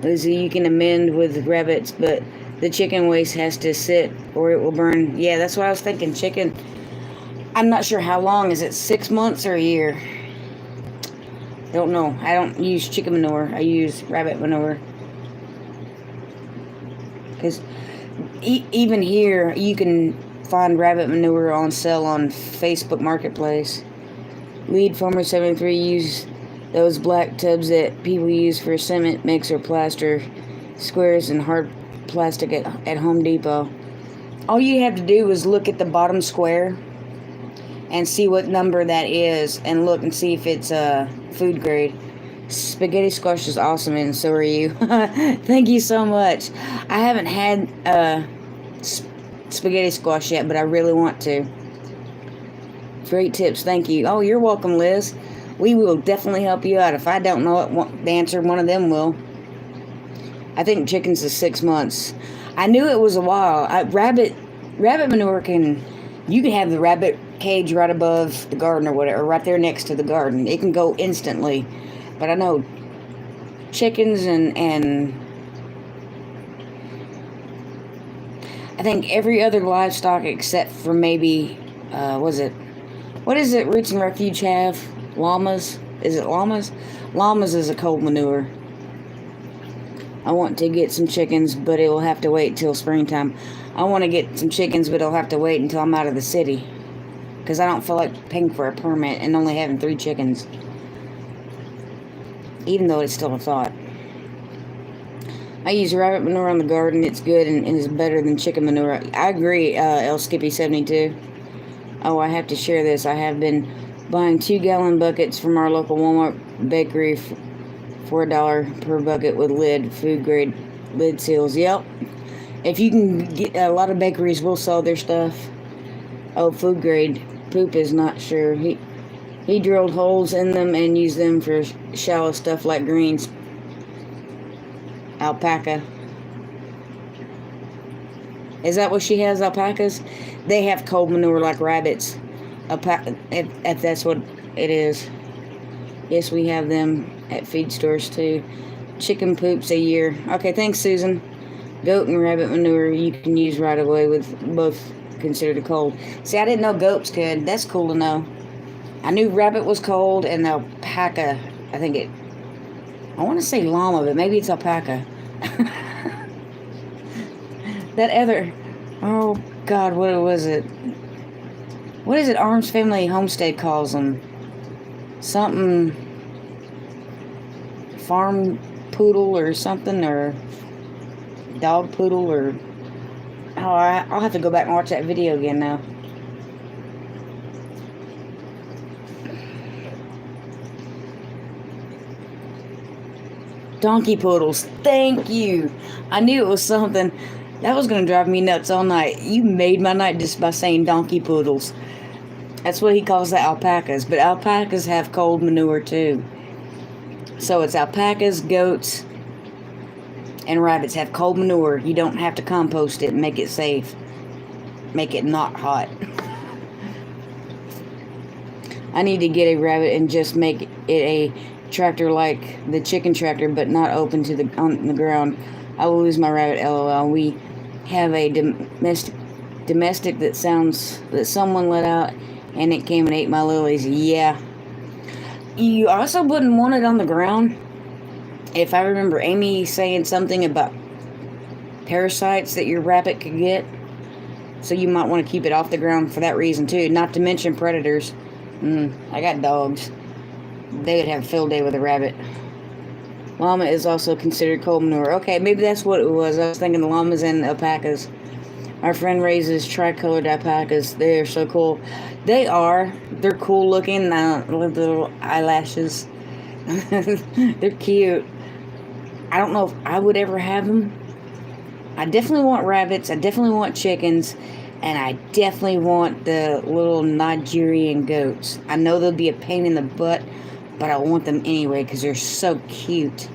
Lizzie, you can amend with rabbits, but the chicken waste has to sit or it will burn. Yeah, that's what I was thinking. Chicken, I'm not sure how long. Is it 6 months or a year? Don't know. I don't use chicken manure. I use rabbit manure. Because even here, you can find rabbit manure on sale on Facebook Marketplace. Lead Farmer 73 use those black tubs that people use for cement mix or plaster squares and hard plastic at Home Depot. All you have to do is look at the bottom square and see what number that is, and look and see if it's food grade. Spaghetti squash is awesome, and so are you. Thank you so much. I haven't had spaghetti squash yet, but I really want to. Great tips, thank you. Oh, you're welcome, Liz. We will definitely help you out. If I don't know the answer, one of them will. I think chickens is 6 months. I knew it was a while. Rabbit manure you can have the rabbit cage right above the garden or whatever, right there next to the garden. It can go instantly. But I know chickens and I think every other livestock except for maybe, what is it Roots and Refuge have? Llamas? Is it llamas? Llamas is a cold manure. I want to get some chickens, but it will have to wait till springtime. I want to get some chickens, but it'll have to wait until I'm out of the city. Because I don't feel like paying for a permit and only having 3 chickens. Even though it's still a thought. I use rabbit manure on the garden. It's good and is better than chicken manure. I agree, L Skippy 72. Oh, I have to share this. I have been buying 2-gallon buckets from our local Walmart bakery for $1 per bucket with food grade lid seals. Yep. If you can get, a lot of bakeries will sell their stuff. Oh, food grade. Poop is not sure. He drilled holes in them and used them for shallow stuff like greens. Alpaca. Is that what she has, alpacas? They have cold manure like rabbits. If that's what it is. Yes, we have them at feed stores too. Chicken poops a year. Okay, thanks, Susan. Goat and rabbit manure you can use right away with both considered cold. See, I didn't know goats could. That's cool to know. I knew rabbit was cold and alpaca. I want to say llama, but maybe it's alpaca. That other, oh God, what was it? What is it Arms Family Homestead calls them? Something farm poodle or something, or dog poodle, or I'll have to go back and watch that video again now. Donkey poodles. Thank you. I knew it was something. That was going to drive me nuts all night. You made my night just by saying donkey poodles. That's what he calls the alpacas. But alpacas have cold manure too. So it's alpacas, goats, and rabbits have cold manure. You don't have to compost it and make it safe. Make it not hot. I need to get a rabbit and just make it a tractor like the chicken tractor, but not open on the ground. I will lose my rabbit, lol. We have a domestic that someone let out, and it came and ate my lilies. Yeah. You also wouldn't want it on the ground. If I remember Amy saying something about parasites that your rabbit could get, so you might want to keep it off the ground for that reason too. Not to mention predators. I got dogs. They would have a field day with a rabbit. Llama is also considered cold manure. Okay, maybe that's what it was. I was thinking the llamas and alpacas. Our friend raises tricolored alpacas. They are so cool. They are. They're cool looking. With little eyelashes. They're cute. I don't know if I would ever have them. I definitely want rabbits. I definitely want chickens. And I definitely want the little Nigerian goats. I know they'll be a pain in the butt, but I want them anyway because they're so cute.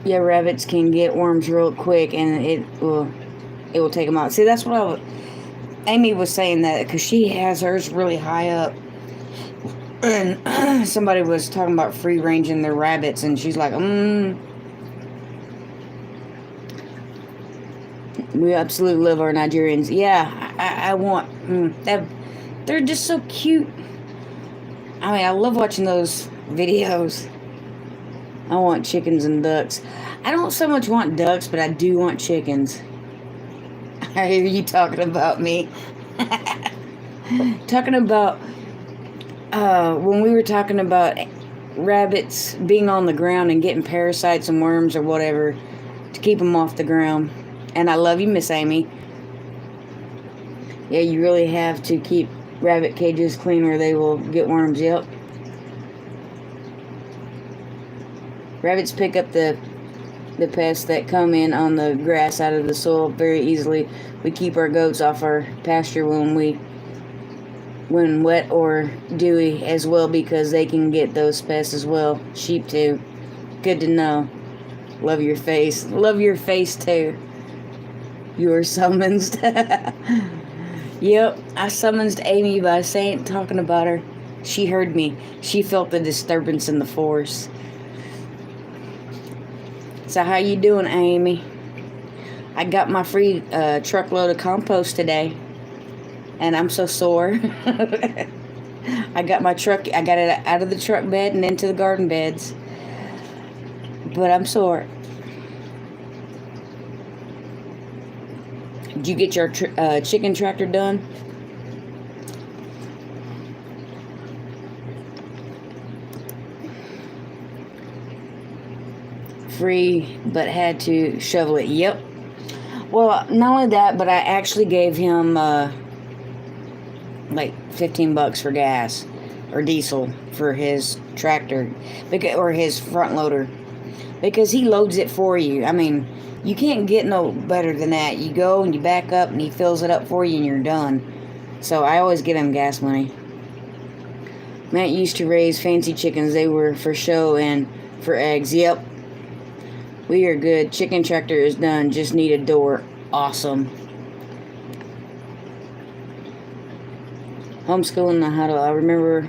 Yeah, rabbits can get worms real quick, and it will take them out. See, that's what Amy was saying, that because she has hers really high up, and somebody was talking about free ranging their rabbits, and she's like, we absolutely love our Nigerians. Yeah, I want that. They're just so cute. I mean, I love watching those videos. I want chickens and ducks. I don't so much want ducks, but I do want chickens. I hear you talking about me. Talking about when we were talking about rabbits being on the ground and getting parasites and worms or whatever to keep them off the ground. And I love you, Miss Amy. Yeah, you really have to keep rabbit cages clean or they will get worms. Yep. Rabbits pick up the pests that come in on the grass out of the soil very easily. We keep our goats off our pasture when wet or dewy as well because they can get those pests as well. Sheep too. Good to know. Love your face. Love your face too. You were summoned. Yep, I summoned Amy by talking about her. She heard me. She felt the disturbance in the force. So how you doing, Amy? I got my free truckload of compost today, and I'm so sore. I got it out of the truck bed and into the garden beds, but I'm sore. Did you get your chicken tractor done? Free, but had to shovel it. Yep. Well, not only that, but I actually gave him like $15 for gas or diesel for his tractor, or his front loader, because he loads it for you. I mean, you can't get no better than that. You go and you back up and he fills it up for you and you're done. So I always give him gas money. Matt used to raise fancy chickens. They were for show and for eggs. Yep. We are good. Chicken tractor is done. Just need a door. Awesome. Homeschooling the huddle. I remember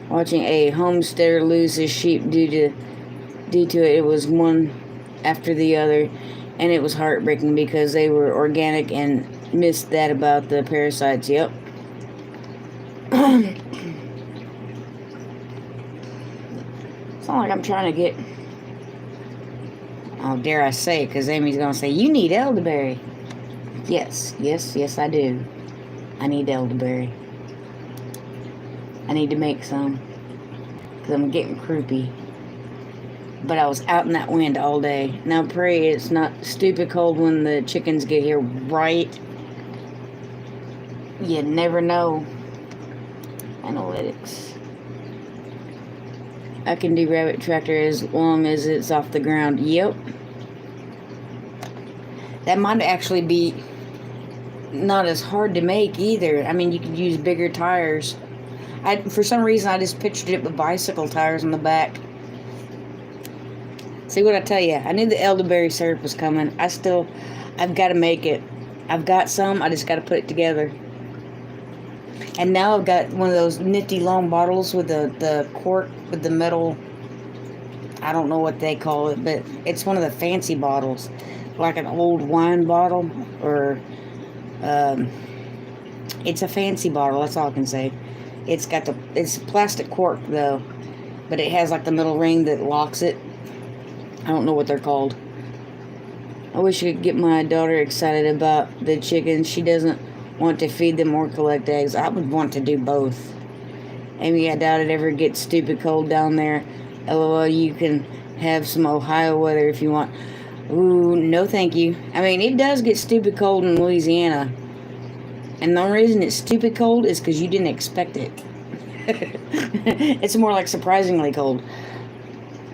watching a homesteader lose his sheep due to it. It was one after the other, and it was heartbreaking because they were organic and missed that about the parasites. Yep. It's not like I'm trying to get... Oh, dare I say, because Amy's going to say, you need elderberry. Yes, I do. I need elderberry. I need to make some, because I'm getting croupy. But I was out in that wind all day. Now pray it's not stupid cold when the chickens get here, right? You never know. Analytics. I can do rabbit tractor as long as it's off the ground. Yep. That might actually be not as hard to make either. I mean, you could use bigger tires. For some reason, I just pictured it with bicycle tires on the back. See what I tell you? I knew the elderberry syrup was coming. I've got to make it. I've got some. I just got to put it together. And now I've got one of those nifty long bottles with the cork with the metal I don't know what they call it, but it's one of the fancy bottles, like an old wine bottle, or it's a fancy bottle. That's all I can say. It's a plastic cork though, but it has like the middle ring that locks it. I don't know what they're called. I wish I could get my daughter excited about the chickens. She doesn't want to feed them or collect eggs. I would want to do both. Amy, I doubt it ever gets stupid cold down there. LOL, you can have some Ohio weather if you want. Ooh, no thank you. I mean, it does get stupid cold in Louisiana. And the only reason it's stupid cold is because you didn't expect it. It's more like surprisingly cold.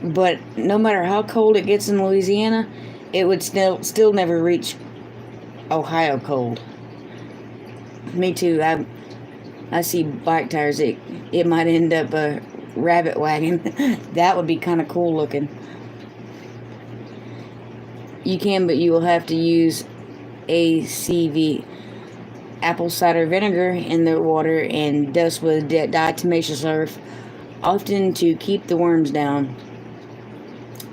But no matter how cold it gets in Louisiana, it would still never reach Ohio cold. Me too. I see bike tires. It might end up a rabbit wagon. That would be kind of cool looking. You can, but you will have to use ACV, apple cider vinegar, in the water and dust with diatomaceous earth, often to keep the worms down.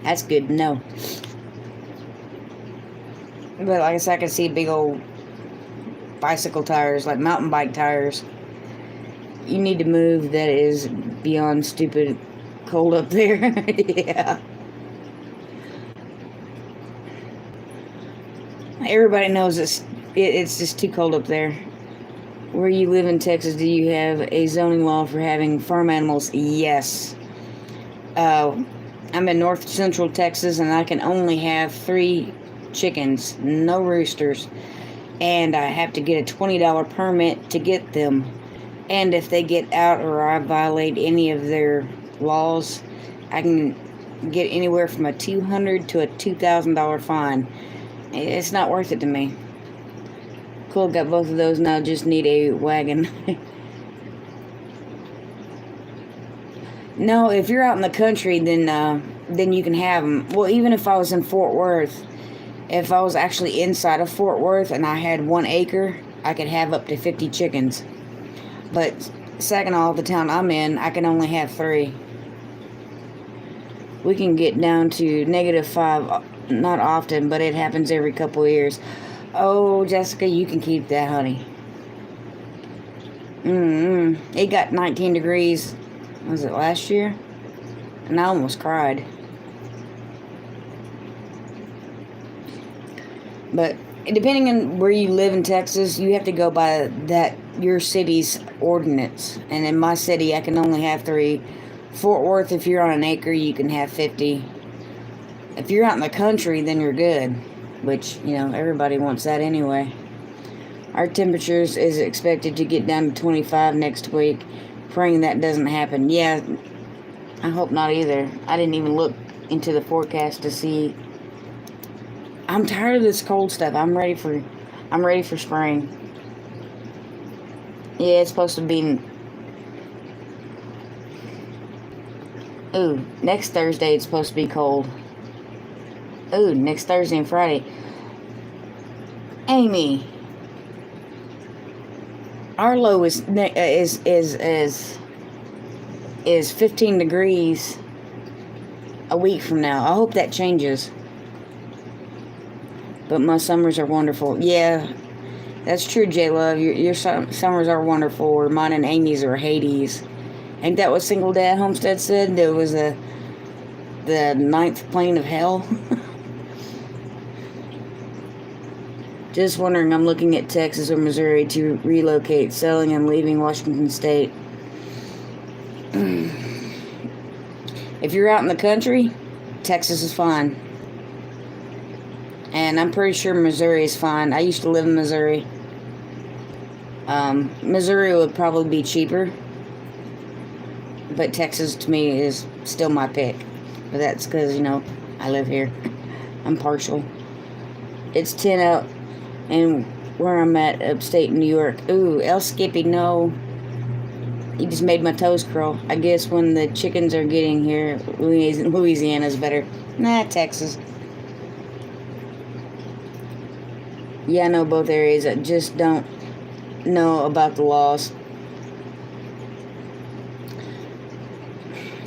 That's good to know. But like I said, I can see big old bicycle tires, like mountain bike tires. You need to move. That is beyond stupid cold up there. Yeah. Everybody knows it's just too cold up there. Where you live in Texas, do you have a zoning law for having farm animals? Yes. I'm in north central Texas, and I can only have 3 chickens, no roosters. And I have to get a $20 permit to get them. And if they get out or I violate any of their laws, I can get anywhere from a $200 to a $2,000 fine. It's not worth it to me. Cool, got both of those now. Just need a wagon. No, if you're out in the country, then you can have them. Well, even if I was in Fort Worth, if I was actually inside of Fort Worth and I had 1 acre, I could have up to 50 chickens. But Saginaw, the town I'm in, I can only have 3. We can get down to -5, not often, but it happens every couple of years. Oh, Jessica, you can keep that, honey. It got 19 degrees, was it last year? And I almost cried. But depending on where you live in Texas, you have to go by your city's ordinance. And in my city, I can only have 3. Fort Worth, if you're on an acre, you can have 50. If you're out in the country, then you're good. Which, everybody wants that anyway. Our temperatures is expected to get down to 25 next week. Praying that doesn't happen. Yeah, I hope not either. I didn't even look into the forecast to see. I'm tired of this cold stuff. I'm ready for spring. Yeah, it's supposed to be. Ooh, next Thursday it's supposed to be cold. Ooh, next Thursday and Friday. Amy, our low is 15 degrees a week from now. I hope that changes. But my summers are wonderful. Yeah, that's true, J-Love. Your summers are wonderful. Or mine and Amy's are Hades. Ain't that what Single Dad Homestead said? There was the 9th plane of hell. Just wondering, I'm looking at Texas or Missouri to relocate, selling and leaving Washington State. If you're out in the country, Texas is fine. And I'm pretty sure Missouri is fine. I used to live in Missouri. Missouri would probably be cheaper. But Texas, to me, is still my pick. But that's because, I live here. I'm partial. It's 10 out. And where I'm at, upstate New York. Ooh, El Skippy, no. He just made my toes curl. I guess when the chickens are getting here, Louisiana's better. Nah, Texas. Yeah, I know both areas. I just don't know about the laws.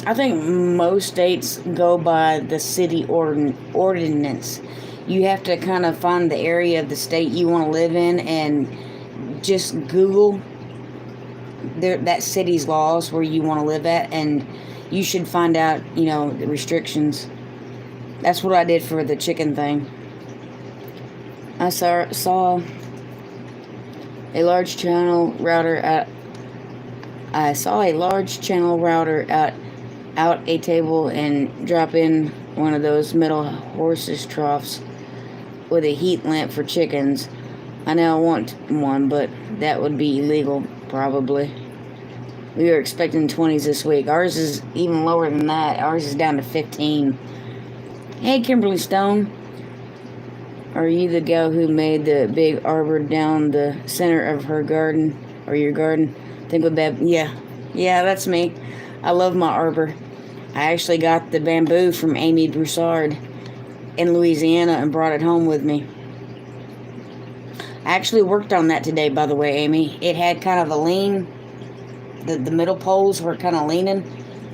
I think most states go by the city ordinance. You have to kind of find the area of the state you want to live in and just Google that city's laws where you want to live at, and you should find out, the restrictions. That's what I did for the chicken thing. I saw a large channel router at. I saw a large channel router out a table and drop in one of those metal horses troughs with a heat lamp for chickens. I now want one, but that would be illegal, probably. We were expecting 20s this week. Ours is even lower than that. Ours is down to 15. Hey, Kimberly Stone. Are you the gal who made the big arbor down the center of her garden, or your garden? Think with that. Yeah, that's me. I love my arbor. I actually got the bamboo from Amy Broussard in Louisiana and brought it home with me. I actually worked on that today, by the way, Amy. It had kind of a lean. The middle poles were kind of leaning.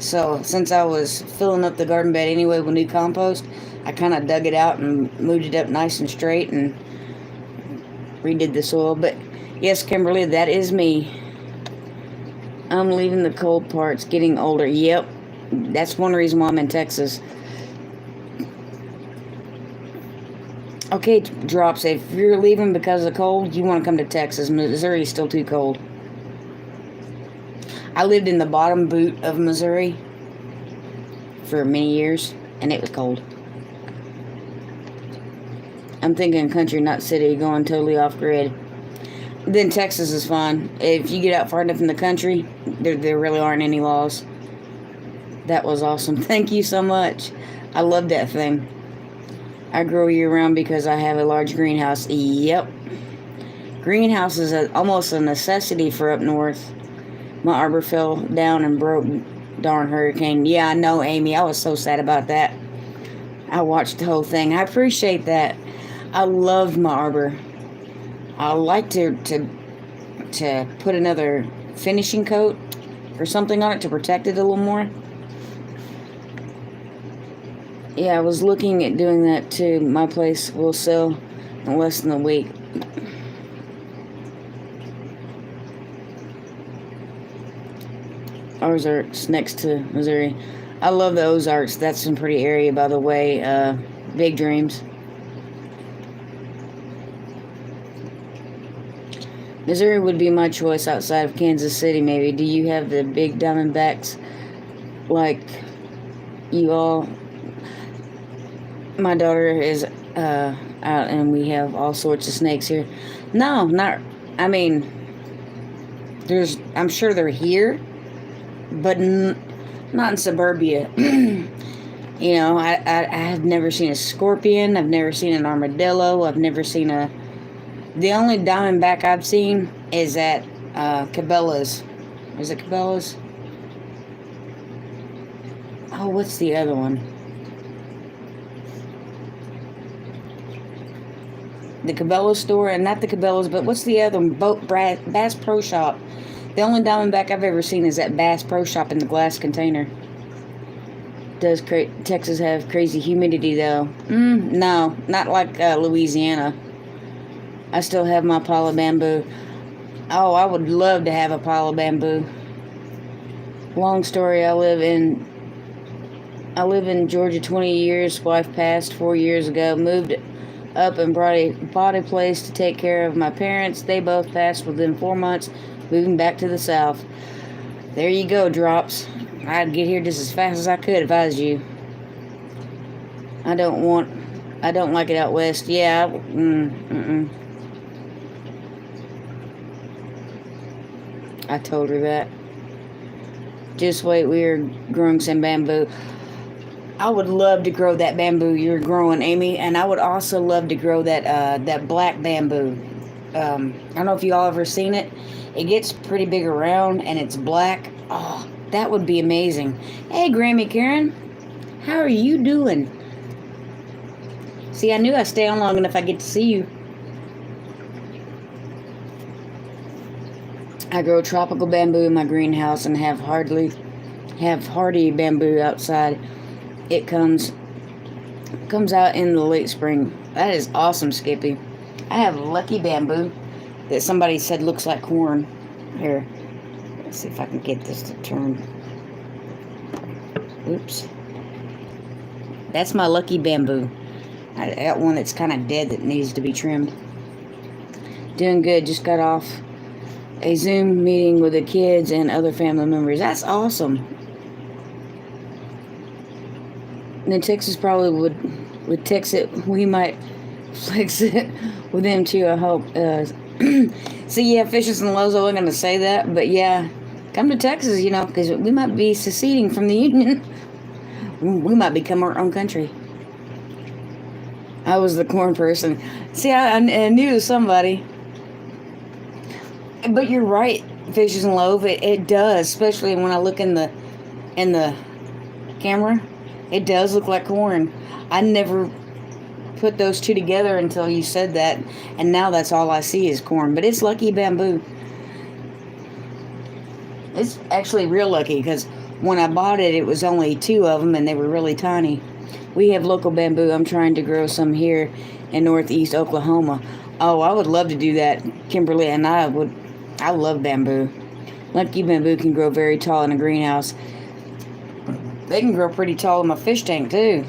So since I was filling up the garden bed anyway with new compost, I kind of dug it out and moved it up nice and straight and redid the soil. But yes, Kimberly, that is me. I'm leaving the cold parts, getting older. Yep, that's one reason why I'm in Texas. Okay, Drops, if you're leaving because of cold, you want to come to Texas. Missouri is still too cold. I lived in the bottom boot of Missouri for many years, and it was cold. I'm thinking country, not city, going totally off grid. Then Texas is fine. If you get out far enough in the country, there really aren't any laws. That was awesome. Thank you so much. I love that thing. I grow year-round because I have a large greenhouse. Yep. Greenhouse is almost a necessity for up north. My arbor fell down and broke. Darn hurricane. Yeah, I know, Amy. I was so sad about that. I watched the whole thing. I appreciate that. I loved my arbor. I like to put another finishing coat or something on it to protect it a little more. Yeah, I was looking at doing that too. My place will sell in less than a week. Ozarks next to Missouri. I love the Ozarks. That's some pretty area, by the way. Big dreams. Missouri would be my choice outside of Kansas City, maybe. Do you have the big Diamondbacks like you all? My daughter is out, and we have all sorts of snakes here. No, not. I mean, I'm sure they're here, but not in suburbia. I have never seen a scorpion. I've never seen an armadillo. I've never seen the only diamondback I've seen is at Cabela's. Is it Cabela's? Oh, what's the other one? The Cabela's store, and not the Cabela's, but what's the other one? Bass Pro Shop. The only diamondback I've ever seen is at Bass Pro Shop in the glass container. Does Texas have crazy humidity, though? No, not like Louisiana. I still have my pile of bamboo. Oh, I would love to have a pile of bamboo. Long story, I live in Georgia 20 years. Wife passed 4 years ago. Moved up and bought a place to take care of my parents. They both passed within 4 months, moving back to the South. There you go, Drops. I'd get here just as fast as I could if I was you. I don't like it out west. Yeah, I told her that. Just wait, we are growing some bamboo. I would love to grow that bamboo you're growing, Amy, and I would also love to grow that black bamboo. I don't know if you all ever seen it. It gets pretty big around, and it's black. Oh, that would be amazing. Hey, Grammy Karen, how are you doing? See, I knew I'd stay on long enough I get to see you. I grow tropical bamboo in my greenhouse and have hardly have hardy bamboo outside. It comes out in the late spring. That is awesome, Skippy. I have lucky bamboo that somebody said looks like corn. Here, let's see if I can get this to turn. Oops. That's my lucky bamboo. I got one that's kind of dead that needs to be trimmed. Doing good. Just got off a Zoom meeting with the kids and other family members. That's awesome. And then Texas probably would text it. We might flex it with them too, I hope. So yeah, Fishes and Lowe's, I wasn't going to say that, but yeah, come to Texas, you know, because we might be seceding from the Union. We might become our own country. I was the corn person. See, I knew somebody. But you're right, Fishes and Loaf. It does, especially when I look in the camera. It does look like corn. I never put those two together until you said that, and now that's all I see is corn. But it's lucky bamboo. It's actually real lucky because when I bought it, it was only 2 of them, and they were really tiny. We have local bamboo. I'm trying to grow some here in northeast Oklahoma. Oh, I would love to do that, Kimberly, and I love bamboo. Lucky bamboo can grow very tall in a greenhouse. They can grow pretty tall in my fish tank, too.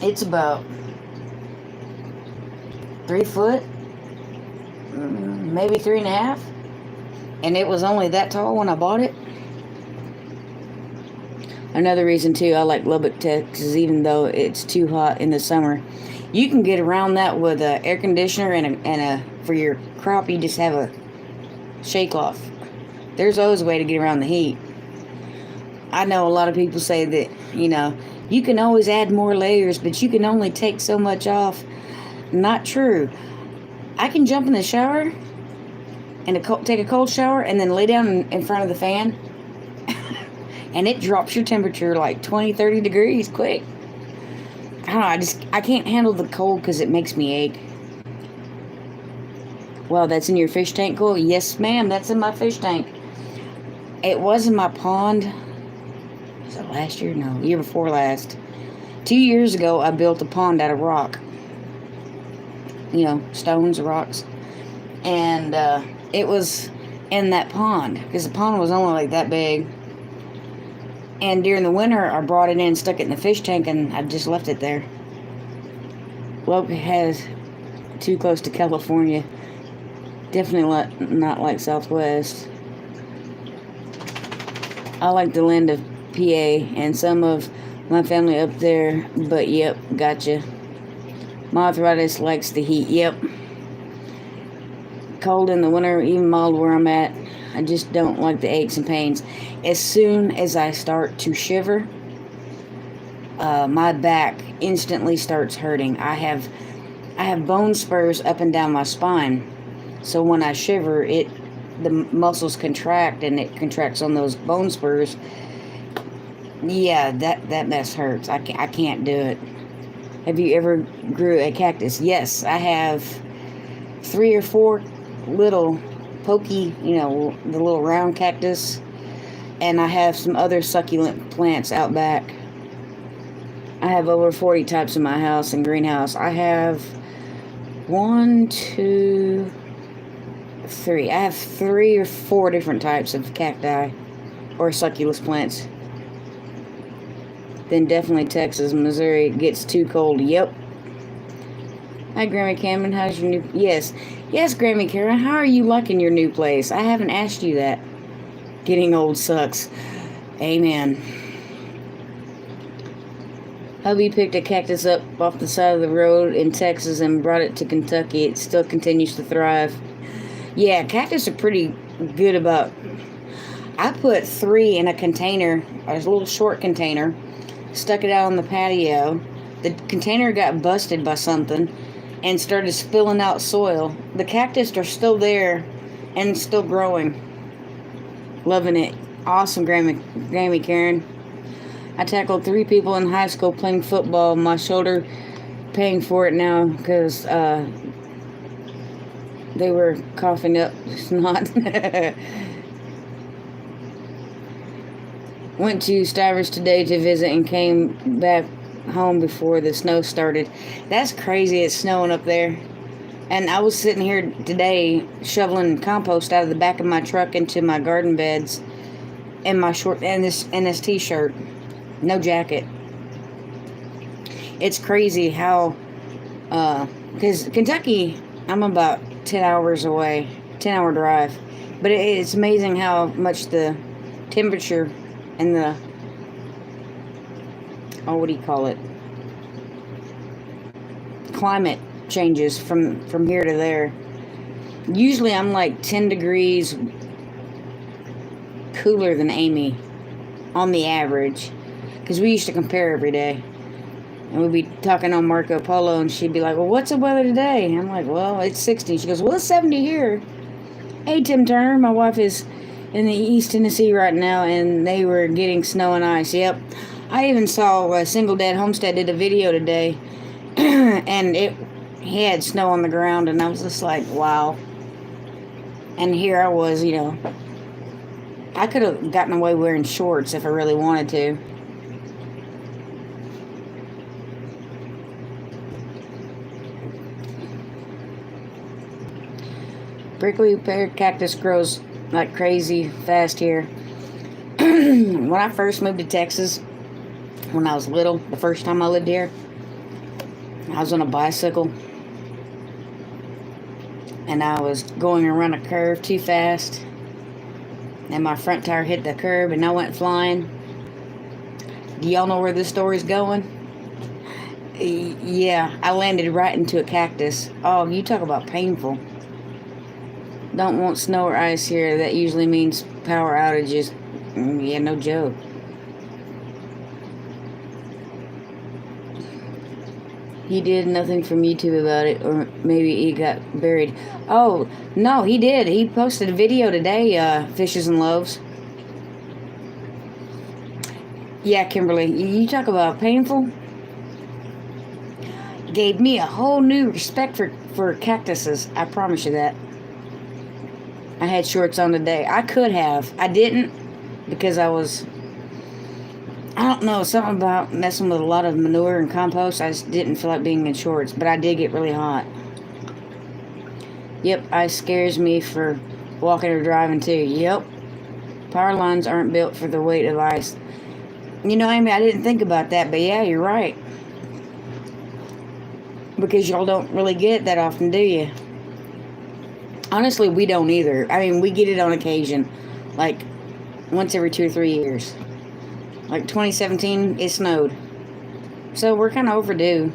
It's about 3 foot, maybe 3.5. And it was only that tall when I bought it. Another reason, too, I like Lubbock, Texas, even though it's too hot in the summer. You can get around that with an air conditioner and for your crop, you just have a shade cloth. There's always a way to get around the heat. I know a lot of people say that, you know, you can always add more layers, but you can only take so much off. Not true. I can jump in the shower and take a cold shower and then lay down in front of the fan. And it drops your temperature like 20, 30 degrees quick. I don't know, I can't handle the cold because it makes me ache. Well, that's in your fish tank, cool? Yes, ma'am, that's in my fish tank. It was in my pond. Was it last year? No, year before last. 2 years ago, I built a pond out of rock. You know, stones, rocks. And it was in that pond because the pond was only like that big. And during the winter, I brought it in, stuck it in the fish tank, and I just left it there. Well, it has too close to California. Definitely not like Southwest. I like the land of PA and some of my family up there, but yep, gotcha. My arthritis likes the heat, yep. Cold in the winter, even mild where I'm at. I just don't like the aches and pains. As soon as I start to shiver, my back instantly starts hurting. I have bone spurs up and down my spine. So when I shiver, the muscles contract, and it contracts on those bone spurs. Yeah, that mess hurts. I can't do it. Have you ever grew a cactus? Yes, I have 3 or 4 little pokey, you know, the little round cactus, and I have some other succulent plants out back. I have over 40 types in my house and greenhouse. I have 1, 2, 3. I have 3 or 4 different types of cacti or succulent plants. Then definitely Texas, Missouri gets too cold. Yep. Hi, Grammy Cameron. How's your new... Yes, Grammy Karen. How are you liking your new place? I haven't asked you that. Getting old sucks. Amen. Hubby picked a cactus up off the side of the road in Texas and brought it to Kentucky. It still continues to thrive. Yeah, cactus are pretty good about... I put 3 in a container, a little short container, stuck it out on the patio. The container got busted by something and started spilling out soil. The cactus are still there and still growing. Loving it. Awesome, Grammy Karen. I tackled 3 people in high school playing football. My shoulder paying for it now because they were coughing up snot. Went to Stivers today to visit and came back home before the snow started. That's crazy, it's snowing up there. And I was sitting here today shoveling compost out of the back of my truck into my garden beds in my short and this t-shirt. No jacket. It's crazy how because Kentucky, I'm about 10 hours away, 10-hour drive. But it's amazing how much the temperature and the, what do you call it? Climate changes from here to there. Usually I'm like 10 degrees cooler than Amy on the average. Because we used to compare every day. And we'd be talking on Marco Polo, and she'd be like, well, what's the weather today? And I'm like, well, it's 60. She goes, well, it's 70 here. Hey, Tim Turner, my wife is in the East Tennessee right now, and they were getting snow and ice. Yep. I even saw Single Dad Homestead did a video today, and he had snow on the ground, and I was just like, wow. And here I was, I could have gotten away wearing shorts if I really wanted to. Prickly pear cactus grows like crazy fast here. When I first moved to Texas, when I was little, the first time I lived here, I was on a bicycle. And I was going around a curve too fast. And my front tire hit the curb and I went flying. Do y'all know where this story's going? Yeah, I landed right into a cactus. Oh, you talk about painful. Don't want snow or ice here. That usually means power outages. Yeah, no joke. He did nothing from YouTube about it, or maybe he got buried. Oh, no, he did. He posted a video today, Fishes and Loaves. Yeah, Kimberly, you talk about painful. Gave me a whole new respect for cactuses. I promise you that. I had shorts on today. I could have. I didn't because I don't know, something about messing with a lot of manure and compost. I just didn't feel like being in shorts, but I did get really hot. Yep, ice scares me for walking or driving too. Yep. Power lines aren't built for the weight of ice. Amy, I didn't think about that, but yeah, you're right. Because y'all don't really get it that often, do you? Honestly, we don't either. I mean, we get it on occasion. Like, once every 2 or 3 years. Like 2017, it snowed. So we're kind of overdue.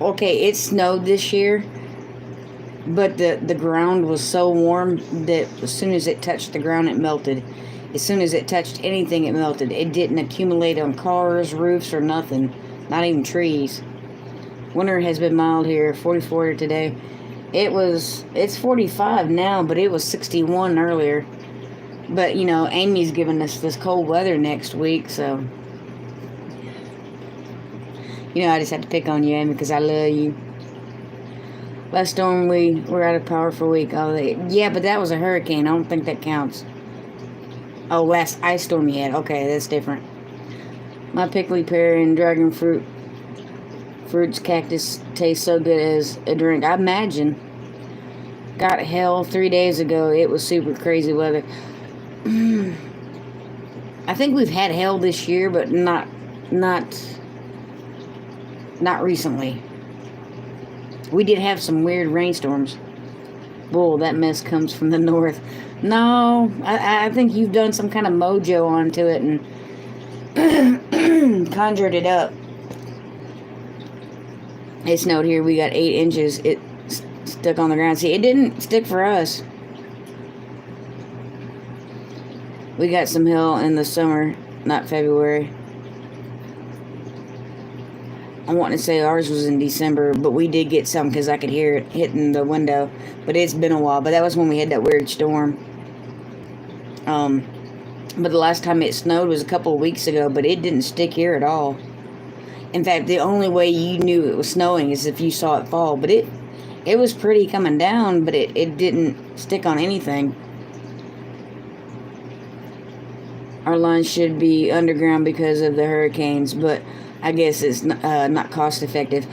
Okay, it snowed this year. But the ground was so warm that as soon as it touched the ground, it melted. As soon as it touched anything, it melted. It didn't accumulate on cars, roofs, or nothing. Not even trees. Winter has been mild here. 44 today. It's 45 now, but it was 61 earlier. But, Amy's giving us this cold weather next week, so. I just had to pick on you, Amy, because I love you. Last storm, we were out of power for a week. Oh, yeah, but that was a hurricane. I don't think that counts. Oh, last ice storm you had. Okay, that's different. My pickly pear and dragon fruits cactus tastes so good as a drink. I imagine. Got hell 3 days ago. It was super crazy weather. I think we've had hell this year, but not recently. We did have some weird rainstorms. Bull, that mess comes from the north. No, I think you've done some kind of mojo onto it and conjured it up. It snowed here. We got 8 inches. It stuck on the ground. See, it didn't stick for us. We got some hail in the summer, not February. I want to say ours was in December, but we did get some because I could hear it hitting the window. But it's been a while. But that was when we had that weird storm. But the last time it snowed was a couple of weeks ago, but it didn't stick here at all. In fact, the only way you knew it was snowing is if you saw it fall. But it was pretty coming down, but it didn't stick on anything. Our lines should be underground because of the hurricanes, but I guess it's not cost effective.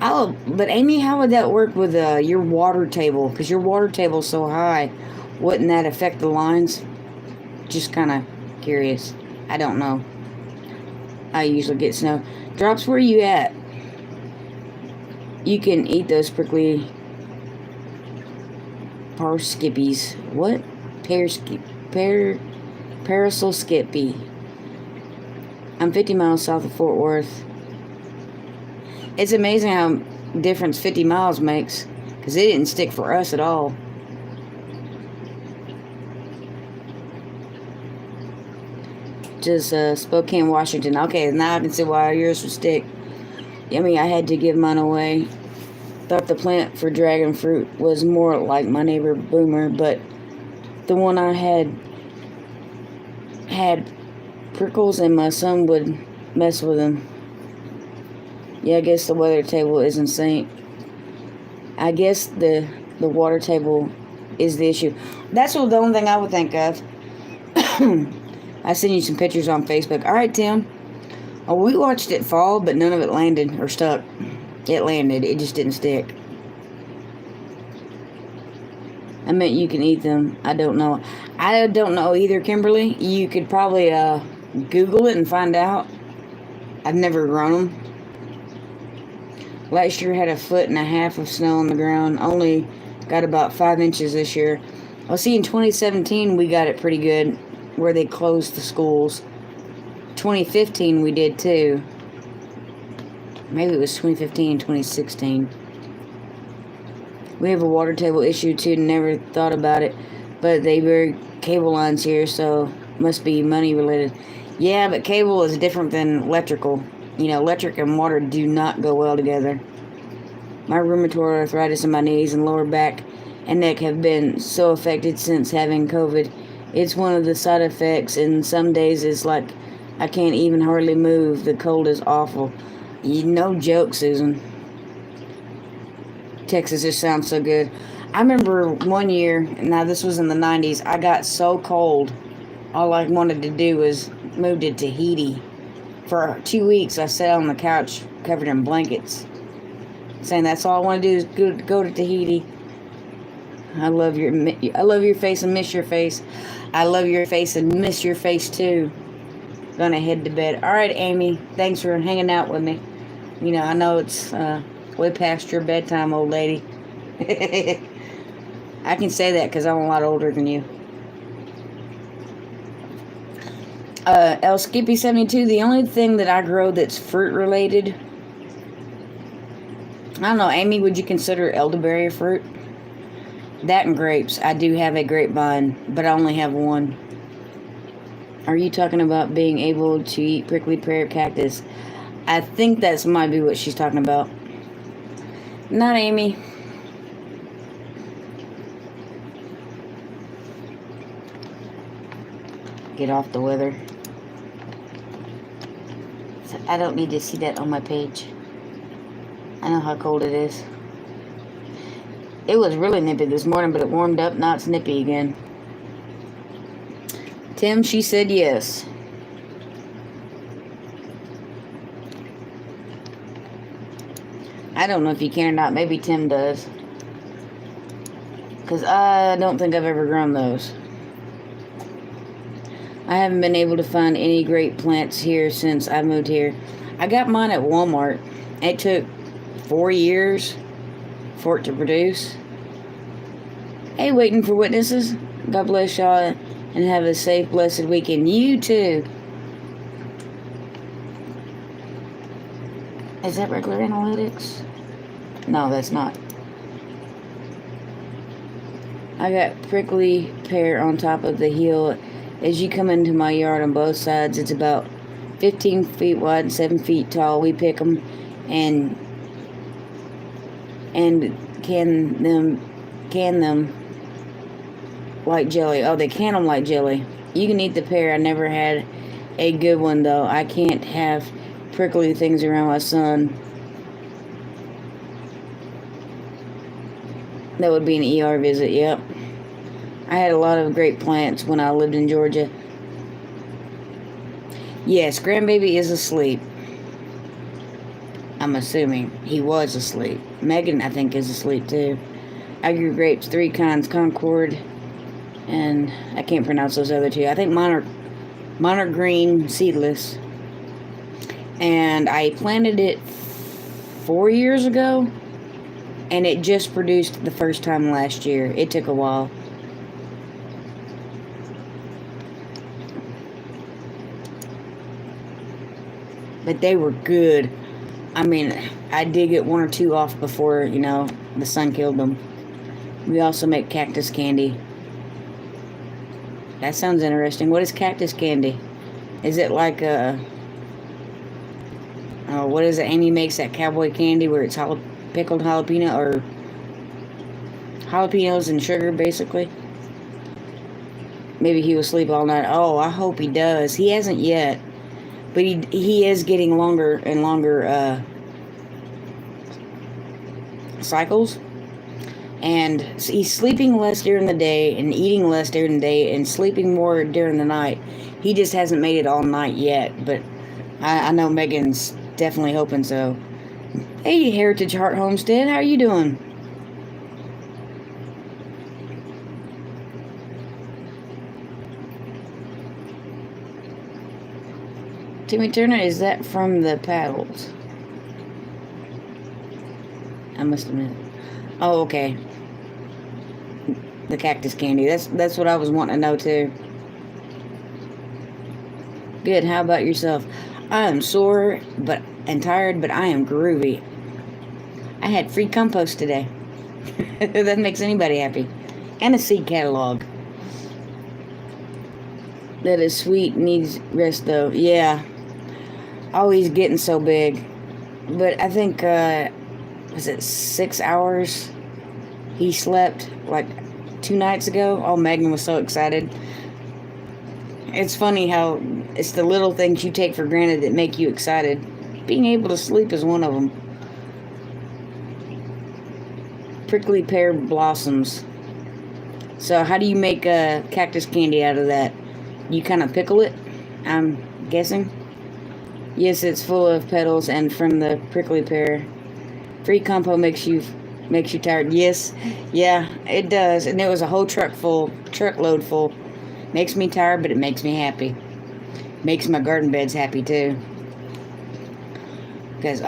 Oh, but Amy, how would that work with your water table? Because your water table's so high, wouldn't that affect the lines? Just kind of curious. I don't know. I usually get snow. Drops, where you at? You can eat those prickly skippies. What? Parasol skippy. I'm 50 miles south of Fort Worth. It's amazing how difference 50 miles makes, because it didn't stick for us at all. Just Spokane, Washington. Okay, now I can see why yours would stick. I mean, I had to give mine away. Thought the plant for dragon fruit was more like my neighbor Boomer, but the one I had prickles and my son would mess with them. Yeah, I guess the weather table is insane. I guess the water table is the issue. That's the only thing I would think of. I sent you some pictures on Facebook. All right, Tim. Oh, we watched it fall, but none of it landed or stuck. It landed. It just didn't stick. I meant you can eat them. I don't know. I don't know either, Kimberly. You could probably Google it and find out. I've never grown them. Last year had 1.5 feet of snow on the ground. Only got about 5 inches this year. Well, see, in 2017 we got it pretty good, where they closed the schools. 2015 we did too. Maybe it was 2015 and 2016. We have a water table issue too. Never thought about it, but they bury cable lines here, so must be money related. Yeah, but cable is different than electrical. You know, electric and water do not go well together. My rheumatoid arthritis in my knees and lower back and neck have been so affected since having COVID. It's one of the side effects, and some days it's like I can't even hardly move. The cold is awful. No joke, Susan. Texas just sounds so good. I remember one year, now this was in the 90s, I got so cold, all I wanted to do was move to Tahiti. For 2 weeks, I sat on the couch covered in blankets, saying that's all I want to do is go to Tahiti. I love your face and miss your face. I love your face and miss your face too. Gonna head to bed. All right, Amy. Thanks for hanging out with me. You know, I know it's way past your bedtime, old lady. I can say that because I'm a lot older than you. El Skippy 72. The only thing that I grow that's fruit related, I don't know. Amy, would you consider elderberry a fruit? That and grapes. I do have a grapevine, but I only have one. Are you talking about being able to eat prickly pear cactus? I think that might be what she's talking about. Not Amy. Get off the weather. I don't need to see that on my page. I know how cold it is. It was really nippy this morning, but it warmed up. Now it's nippy again. Tim, she said yes. I don't know if you can or not. Maybe Tim does. Because I don't think I've ever grown those. I haven't been able to find any great plants here since I moved here. I got mine at Walmart. It took 4 years for it to produce. Hey, waiting for witnesses. God bless y'all and have a safe, blessed weekend. You too. Is that regular analytics? No, that's not. I got prickly pear on top of the hill. As you come into my yard on both sides, it's about 15 feet wide and 7 feet tall. We pick them and can them like jelly. Oh, they can them like jelly. You can eat the pear. I never had a good one though. I can't have prickly things around my son. That would be an ER visit. Yep. I had a lot of great plants when I lived in Georgia. Yes, grandbaby is asleep. I'm assuming he was asleep. Megan, I think, is asleep too. I grew grapes, 3 kinds, Concord, and I can't pronounce those other 2. I think mine are green, seedless. And I planted it 4 years ago, and it just produced the first time last year. It took a while. But they were good. I mean, I did get 1 or 2 off before, the sun killed them. We also make cactus candy. That sounds interesting. What is cactus candy? Is it like what is it? Amy makes that cowboy candy where it's pickled jalapeno or jalapenos and sugar, basically. Maybe he will sleep all night. Oh, I hope he does. He hasn't yet, but he is getting longer and longer cycles. And he's sleeping less during the day and eating less during the day and sleeping more during the night. He just hasn't made it all night yet, but I know Megan's definitely hoping so. Hey, Heritage Heart Homestead, how are you doing? Timmy Turner, is that from the paddles? I must admit. Oh, okay. The cactus candy. That's what I was wanting to know too. Good. How about yourself? I am sore and tired, but I am groovy. I had free compost today. That makes anybody happy. And a seed catalog. That is sweet. Needs rest though. Yeah. Always getting so big. But I think was it 6 hours he slept like 2 nights ago? Oh, Megan was so excited. It's funny how it's the little things you take for granted that make you excited. Being able to sleep is one of them. Prickly pear blossoms. So how do you make cactus candy out of that? You kind of pickle it, I'm guessing. Yes, it's full of petals and from the prickly pear. Free compo makes you tired. Yes, yeah, it does. And it was a whole truckload full. Makes me tired, but it makes me happy. Makes my garden beds happy too. Because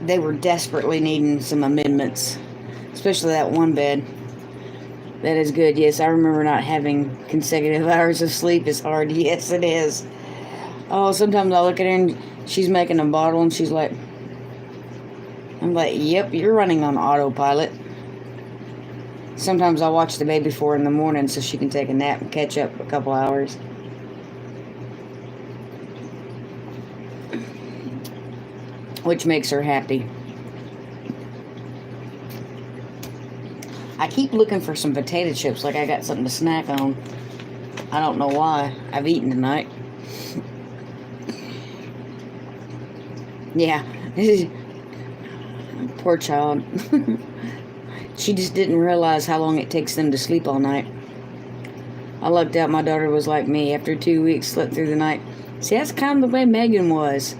they were desperately needing some amendments, especially that one bed. That is good. Yes, I remember not having consecutive hours of sleep is hard. Yes, it is. Oh, sometimes I look at her and she's making a bottle and she's like, I'm like, yep, you're running on autopilot. Sometimes I'll watch the baby for her in the morning so she can take a nap and catch up a couple hours. Which makes her happy. I keep looking for some potato chips like I got something to snack on. I don't know why. I've eaten tonight. Yeah. Poor child. She just didn't realize how long it takes them to sleep all night. I lucked out my daughter was like me. After 2 weeks, slept through the night. See, that's kind of the way Megan was.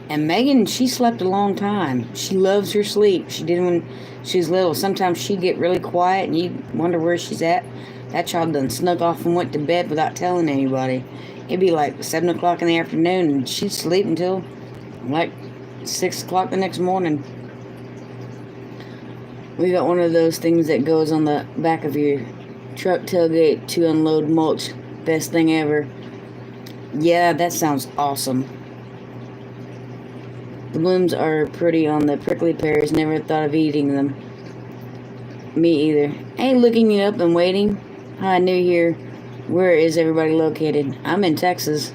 And Megan, she slept a long time. She loves her sleep. She did when she was little. Sometimes she'd get really quiet and you'd wonder where she's at. That child done snuck off and went to bed without telling anybody. It'd be like 7 o'clock in the afternoon and she'd sleep until like 6 o'clock the next morning. We got one of those things that goes on the back of your truck tailgate to unload mulch. Best thing ever. Yeah, that sounds awesome. The blooms are pretty on the prickly pears. Never thought of eating them. Me either. Hey, looking you up and waiting. Hi, new here. Where is everybody located? I'm in Texas.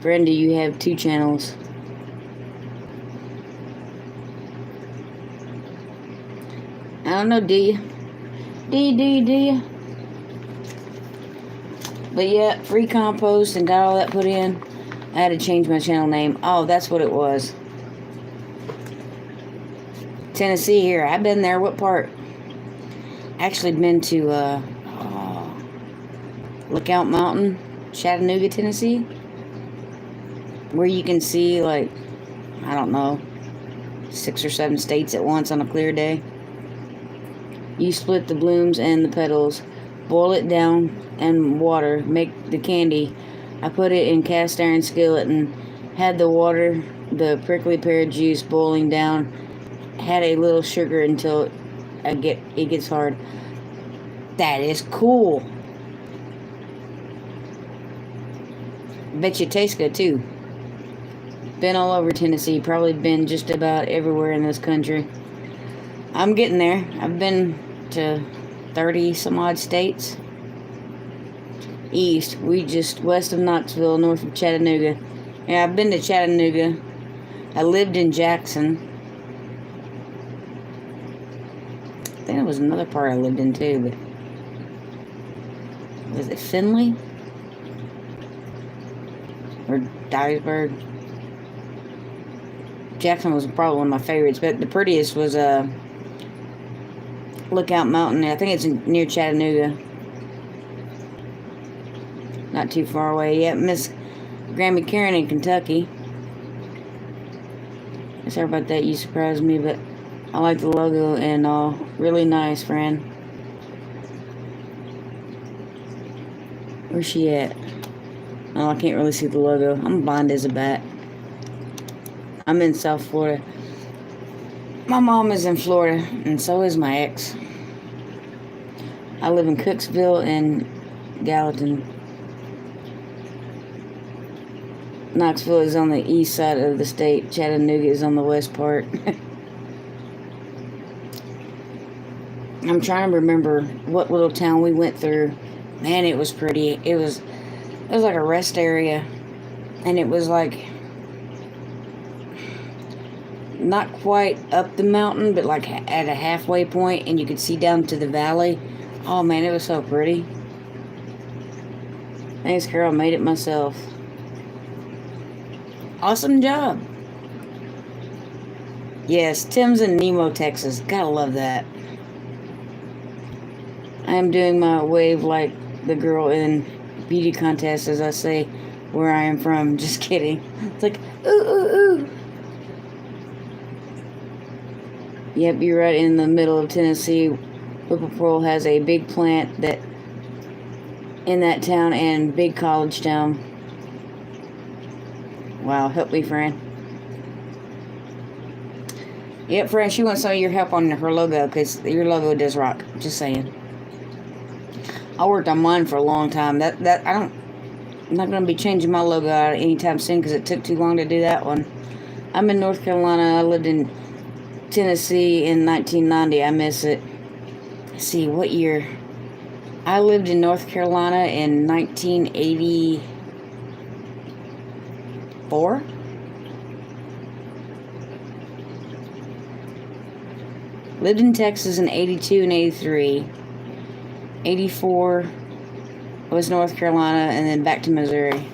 Brenda, you have 2 channels. I don't know, do you? Do you? But yeah, free compost and got all that put in. I had to change my channel name. Oh, that's what it was. Tennessee here. I've been there. What part? Actually been to Lookout Mountain, Chattanooga, Tennessee. where you can see, like, I don't know, 6 or 7 states at once on a clear day. You split the blooms and the petals, boil it down in water, make the candy. I put it in cast iron skillet and had the water, the prickly pear juice boiling down. Had a little sugar until it gets hard. That is cool. Bet you it tastes good too. Been all over Tennessee, probably been just about everywhere in this country. I'm getting there. I've been to 30 some odd states. East, we just west of Knoxville, north of Chattanooga. Yeah, I've been to Chattanooga. I lived in Jackson. I think there was another part I lived in too, but was it Findlay? Or Dyersburg? Jackson was probably one of my favorites, but the prettiest was Lookout Mountain. I think it's near Chattanooga. Not too far away. Yep, Miss Grammy Karen in Kentucky. Sorry about that, you surprised me, but I like the logo and all. Really nice, friend. Where's she at? Oh, I can't really see the logo. I'm blind as a bat. I'm in South Florida. My mom is in Florida, and so is my ex. I live in Cooksville and Gallatin. Knoxville is on the east side of the state. Chattanooga is on the west part. I'm trying to remember what little town we went through. Man, it was pretty. It was like a rest area, and it was like not quite up the mountain, but like at a halfway point, and you could see down to the valley. Oh man, it was so pretty. Thanks, Carol. Made it myself. Awesome job. Yes, Tim's in Nemo, Texas. Gotta love that. I am doing my wave like the girl in beauty contest, as I say, where I am from. Just kidding. It's like, ooh, ooh, ooh. Yep, you're right in the middle of Tennessee. Whipple Pearl has a big plant that in that town and big college town. Wow, help me, friend. Yep, friend, she wants some of your help on her logo, because your logo does rock. Just saying. I worked on mine for a long time. I'm not going to be changing my logo out anytime soon, because it took too long to do that one. I'm in North Carolina. I lived in Tennessee in 1990. I miss it. Let's see, what year? I lived in North Carolina in 1984. Lived in Texas in 82 and 83. 84 was North Carolina, and then back to Missouri.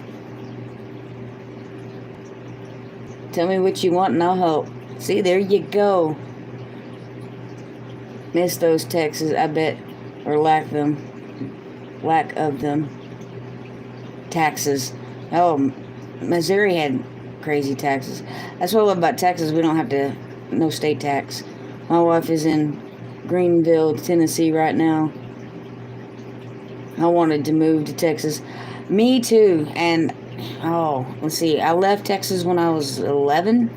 Tell me what you want and I'll help. See, there you go. Miss those Texas, I bet, or lack of them. Taxes. Oh, Missouri had crazy taxes. That's what I love about Texas. We don't have no state tax. My wife is in Greenville, Tennessee right now. I wanted to move to Texas. Me too. And, let's see. I left Texas when I was 11.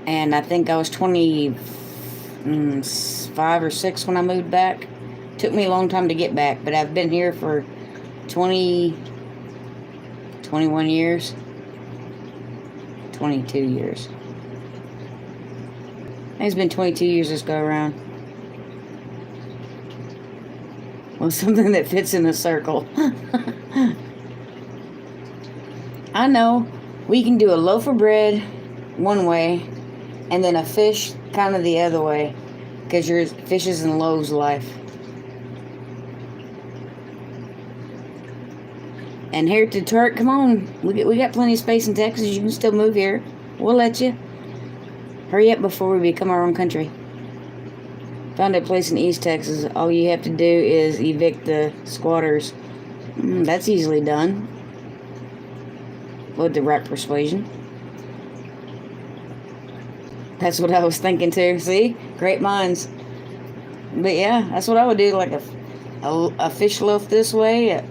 And I think I was 25 or 6 when I moved back. Took me a long time to get back. But I've been here for 21 years. 22 years. I think it's been 22 years this go around. Well, something that fits in a circle. I know. We can do a loaf of bread one way, and then a fish kind of the other way, because your fishes and loaves life. And here to Turk, come on. We got plenty of space in Texas. You can still move here. We'll let you. Hurry up before we become our own country. Found a place in East Texas. All you have to do is evict the squatters. That's easily done. with the right persuasion. That's what I was thinking too. See? Great minds. But yeah, that's what I would do. Like a fish loaf this way,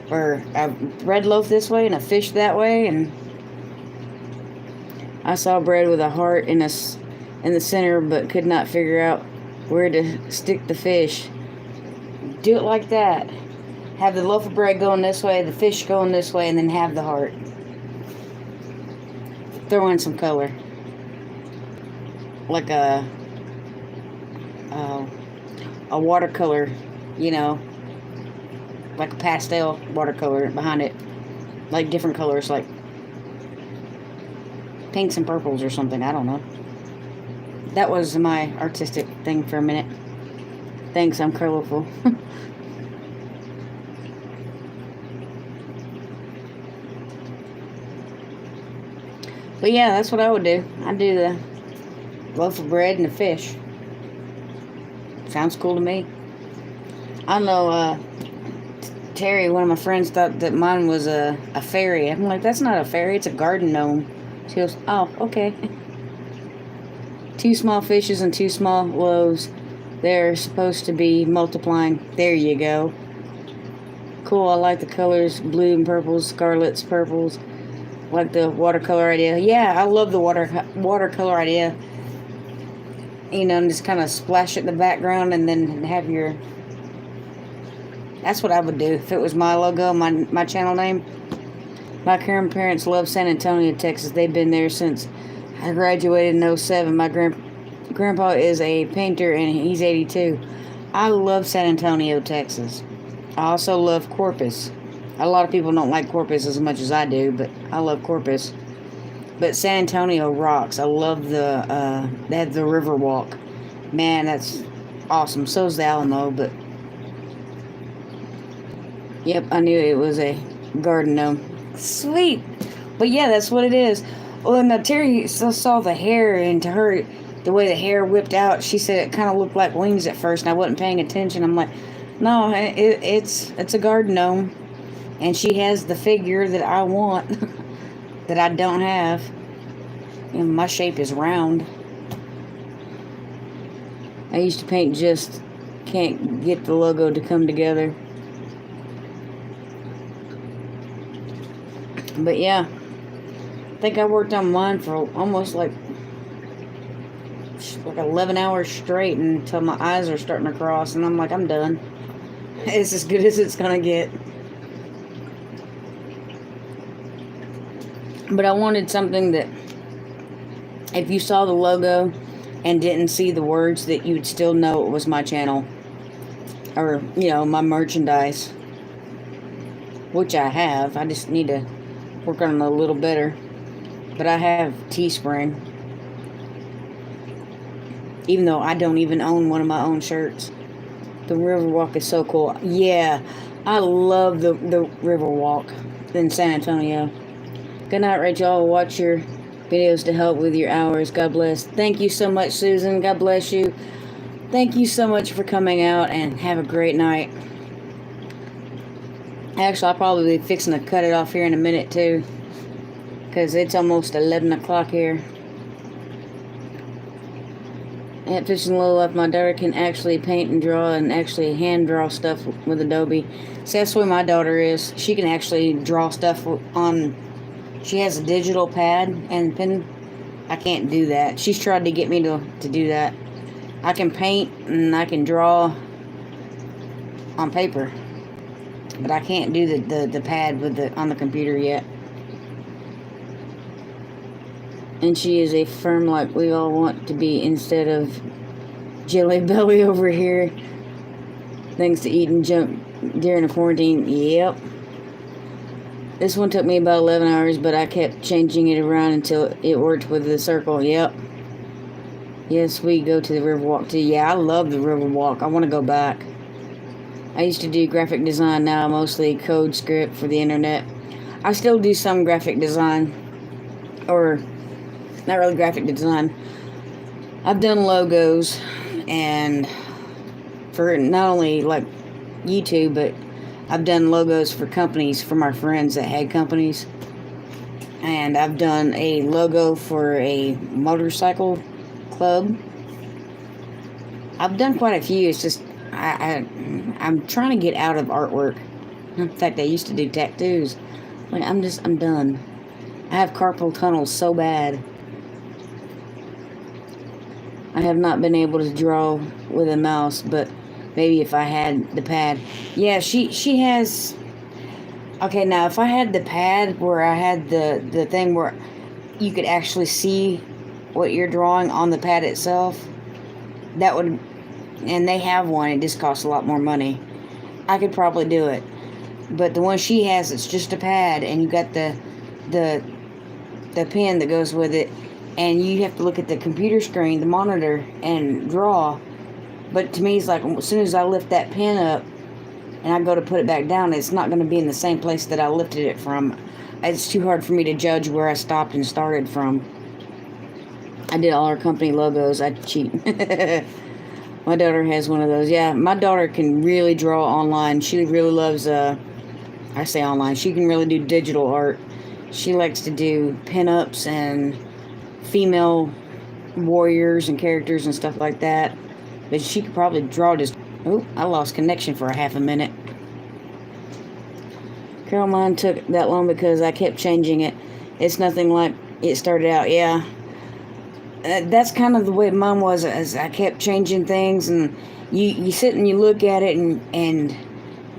or a bread loaf this way, and a fish that way. And I saw bread with a heart in the center, but could not figure out where to stick the fish. Do it like that. Have the loaf of bread going this way, the fish going this way, and then have the heart. Throw in some color. Like a watercolor, you know, like a pastel watercolor behind it. Like different colors, like pinks and purples or something. I don't know. That was my artistic thing for a minute. Thanks, I'm colorful. But yeah, that's what I would do. I'd do the loaf of bread and the fish. Sounds cool to me. I know Terry, one of my friends, thought that mine was a fairy. I'm like, that's not a fairy, it's a garden gnome. She goes, oh, okay. 2 small fishes and 2 small loaves. They're supposed to be multiplying. There you go. Cool, I like the colors, blue and purples, scarlets, purples. Like the watercolor idea. Yeah, I love the watercolor idea. You know, and just kind of splash it in the background and then have your... That's what I would do if it was my logo, my channel name. My grandparents love San Antonio, Texas. They've been there since I graduated in 07. My grandpa is a painter and he's 82. I love San Antonio, Texas. I also love Corpus. A lot of people don't like Corpus as much as I do, but I love Corpus. But San Antonio rocks. I love they have the river walk. Man, that's awesome. So's the Alamo, but... Yep, I knew it was a garden gnome. Sweet! But yeah, that's what it is. Well, and Terry saw the hair, and to her, the way the hair whipped out, she said it kind of looked like wings at first, and I wasn't paying attention. I'm like, no, it's a garden gnome. And she has the figure that I want, that I don't have. And my shape is round. I used to paint, just can't get the logo to come together. But yeah, I think I worked on mine for almost like 11 hours straight until my eyes are starting to cross. And I'm like, I'm done. It's as good as it's going to get. But I wanted something that, if you saw the logo and didn't see the words, that you would still know it was my channel. Or, you know, my merchandise. Which I have. I just need to work on it a little better. But I have Teespring. Even though I don't even own one of my own shirts. The Riverwalk is so cool. Yeah, I love the Riverwalk in San Antonio. Good night, Rachel. Watch your videos to help with your hours. God bless. Thank you so much, Susan. God bless you. Thank you so much for coming out, and have a great night. Actually, I'll probably be fixing to cut it off here in a minute, too. Because it's almost 11 o'clock here. At Fishing Little Up, my daughter can actually paint and draw and actually hand draw stuff with Adobe. See, that's the way my daughter is. She can actually draw stuff on... She has a digital pad and pen. I can't do that. She's tried to get me to do that. I can paint and I can draw on paper. But I can't do the pad with on the computer yet. And she is a firm like we all want to be, instead of Jelly Belly over here. Things to eat and junk during the quarantine. Yep. This one took me about 11 hours, but I kept changing it around until it worked with the circle. Yep. Yes, we go to the Riverwalk too. Yeah, I love the Riverwalk. I want to go back. I used to do graphic design. Now mostly code script for the internet. I still do some graphic design. Or, not really graphic design. I've done logos. And for not only like YouTube, but I've done logos for companies, for my friends that had companies. And I've done a logo for a motorcycle club. I've done quite a few. It's just I'm trying to get out of artwork. In fact, I used to do tattoos. Like I'm done. I have carpal tunnel so bad. I have not been able to draw with a mouse, but maybe if I had the pad. Yeah, she has. Okay, now if I had the pad where I had the thing where you could actually see what you're drawing on the pad itself, that would, and they have one, it just costs a lot more money. I could probably do it. But the one she has, it's just a pad, and you got the pen that goes with it, and you have to look at the computer screen, the monitor, and draw. But to me, it's like as soon as I lift that pen up and I go to put it back down, it's not going to be in the same place that I lifted it from. It's too hard for me to judge where I stopped and started from. I did all our company logos. I cheat. My daughter has one of those. Yeah, my daughter can really draw online. She really loves, I say online, she can really do digital art. She likes to do pinups and female warriors and characters and stuff like that. But she could probably draw just... Oh, I lost connection for a half a minute. Carol, mine took that long because I kept changing it. It's nothing like it started out. Yeah. That's kind of the way mine was, as I kept changing things, and you sit and you look at it and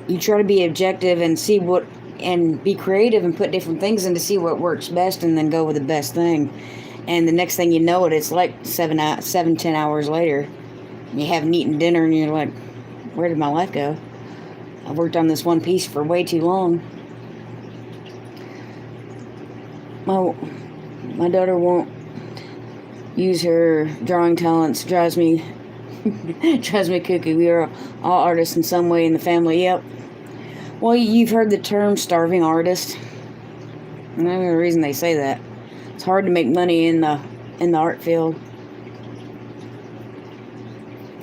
you try to be objective and see what, and be creative and put different things in to see what works best, and then go with the best thing. And the next thing you know it's like 10 hours later. You haven't eaten dinner and you're like, where did my life go? I've worked on this one piece for way too long. My daughter won't use her drawing talents. Drives me cuckoo. We are all artists in some way in the family. Yep. Well, you've heard the term starving artist. And that's the reason they say that. It's hard to make money in the art field.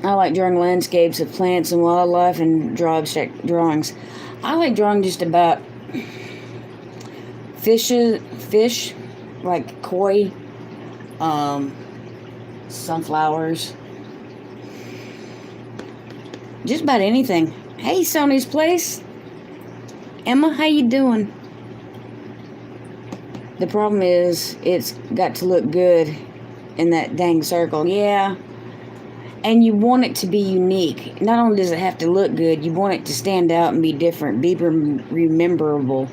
I like drawing landscapes of plants and wildlife and draw abstract drawings. I like drawing just about fish like koi, sunflowers, just about anything. Hey, Sony's Place. Emma, how you doing? The problem is it's got to look good in that dang circle. Yeah. And you want it to be unique. Not only does it have to look good, you want it to stand out and be different, be rememberable.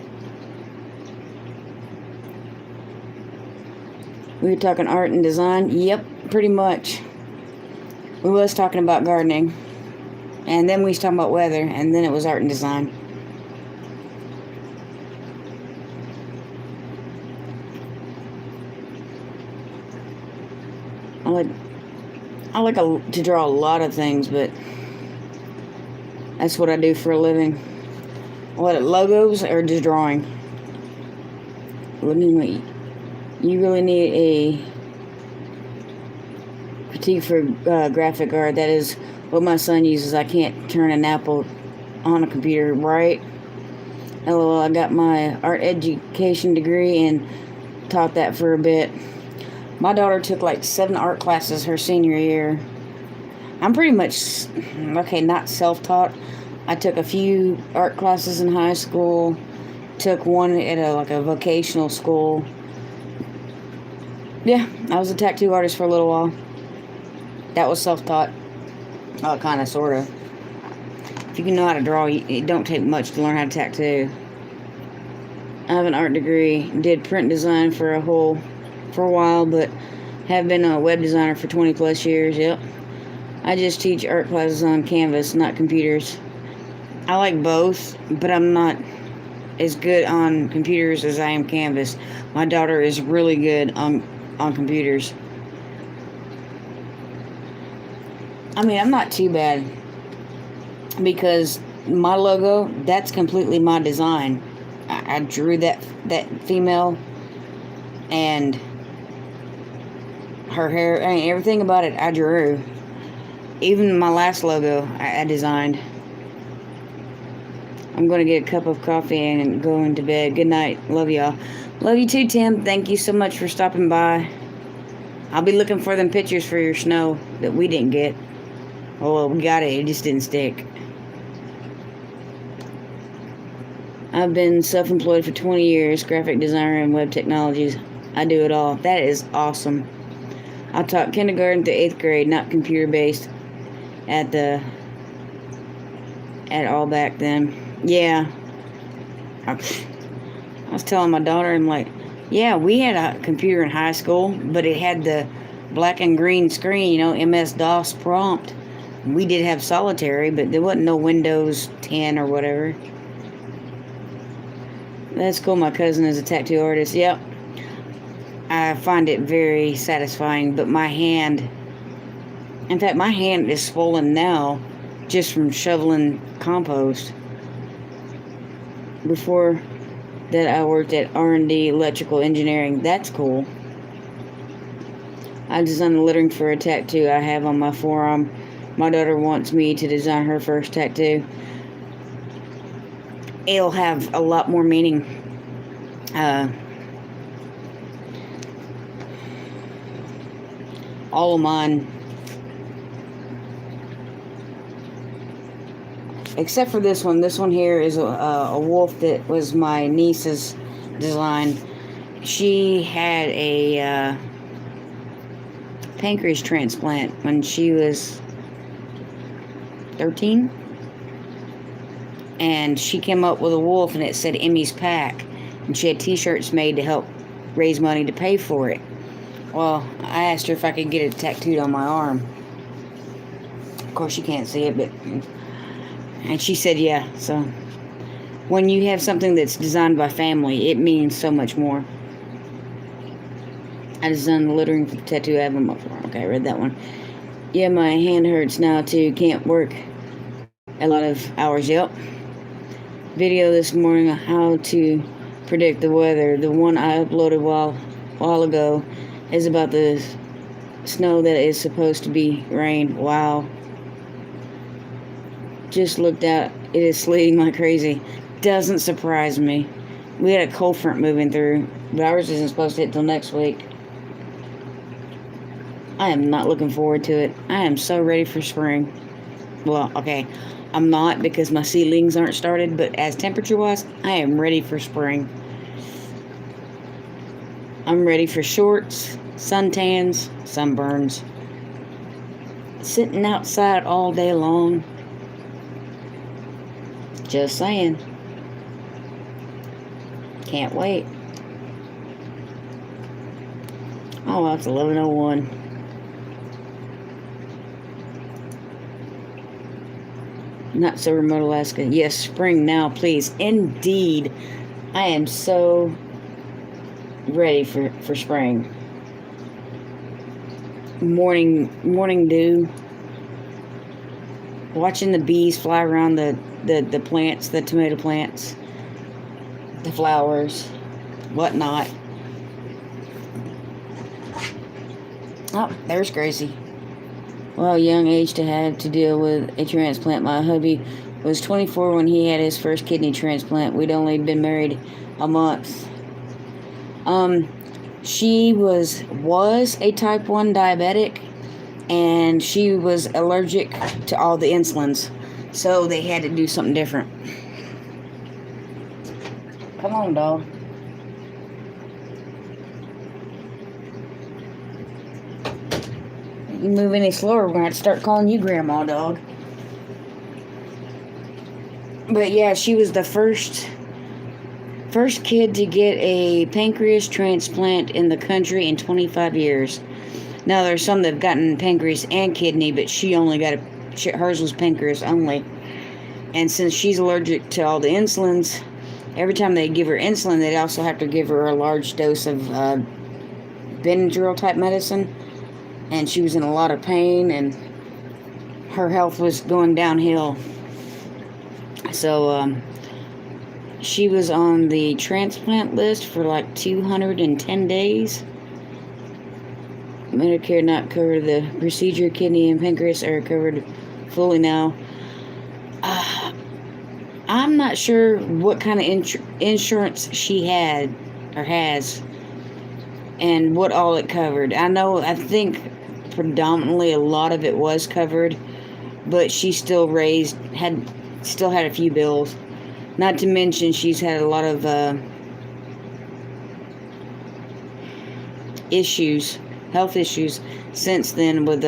We were talking art and design. Yep, pretty much. We was talking about gardening. And then we was talking about weather. And then it was art and design. I like to draw a lot of things, but that's what I do for a living. What, logos or just drawing? What do you mean? You really need a critique for graphic art. That is what my son uses. I can't turn an apple on a computer, right? LOL, I got my art education degree and taught that for a bit. My daughter took like 7 art classes her senior year. I'm pretty much, okay, not self-taught. I took a few art classes in high school. Took one at a vocational school. Yeah, I was a tattoo artist for a little while. That was self-taught. Kind of, sort of. If you can know how to draw, it don't take much to learn how to tattoo. I have an art degree. Did print design for a while, but have been a web designer for 20 plus years. Yep. I just teach art classes on Canvas, not computers. I like both, but I'm not as good on computers as I am Canvas. My daughter is really good on computers. I mean, I'm not too bad, because my logo, that's completely my design. I drew that female, and her hair, I mean, everything about it I drew. Even my last logo I designed. I'm going to get a cup of coffee and go into bed. Good night. Love y'all. Love you too, Tim. Thank you so much for stopping by. I'll be looking for them pictures for your snow that we didn't get. Oh, well, we got it. It just didn't stick. I've been self-employed for 20 years, graphic designer and web technologies. I do it all. That is awesome. I taught kindergarten to 8th grade, not computer-based at all back then. Yeah. I was telling my daughter, I'm like, yeah, we had a computer in high school, but it had the black and green screen, MS-DOS prompt. We did have solitary, but there wasn't no Windows 10 or whatever. That's cool. My cousin is a tattoo artist. Yep. I find it very satisfying, but my hand is swollen now just from shoveling compost. Before that, I worked at R&D electrical engineering. That's cool. I designed the lettering for a tattoo I have on my forearm. My daughter wants me to design her first tattoo. It'll have a lot more meaning. All of mine, except for this one. This one here is a wolf that was my niece's design. She had a pancreas transplant when she was 13. And she came up with a wolf, and it said Emmy's Pack. And she had t-shirts made to help raise money to pay for it. Well, I asked her if I could get it tattooed on my arm. Of course, you can't see it, but... And she said, yeah. So, when you have something that's designed by family, it means so much more. I designed the lettering for the tattoo I have on my forearm. Okay, I read that one. Yeah, my hand hurts now, too. Can't work a lot of hours. Yep. Video this morning on how to predict the weather. The one I uploaded a while ago is about the snow that is supposed to be rain. Wow. Just looked out. It is sleeting like crazy. Doesn't surprise me. We had a cold front moving through, but ours isn't supposed to hit till next week. I am not looking forward to it. I am so ready for spring. Well, okay. I'm not, because my seedlings aren't started, but as temperature-wise, I am ready for spring. I'm ready for shorts, suntans, sunburns. Sitting outside all day long. Just saying. Can't wait. Oh, well, it's 11:01. Not so remote Alaska. Yes, spring now, please. Indeed. I am so ready for spring. Morning dew. Watching the bees fly around the plants, the tomato plants, the flowers, whatnot. Oh, there's Gracie. Well, young age to have to deal with a transplant. My hubby was 24 when he had his first kidney transplant. We'd only been married a month. She was a type 1 diabetic, and she was allergic to all the insulins. So they had to do something different. Come on, dog. You move any slower, we're going to have to start calling you Grandma, dog. But yeah, she was the first kid to get a pancreas transplant in the country in 25 years. Now, there's some that have gotten pancreas and kidney, but she only got hers was pancreas only. And since she's allergic to all the insulins, every time they give her insulin, they'd also have to give her a large dose of Benadryl type medicine. And she was in a lot of pain, and her health was going downhill. So, she was on the transplant list for like 210 days. Medicare not cover the procedure. Kidney and pancreas are covered fully now. I'm not sure what kind of insurance she had. or has, and what all it covered. I think predominantly a lot of it was covered, but she still had a few bills. Not to mention she's had a lot of health issues since then with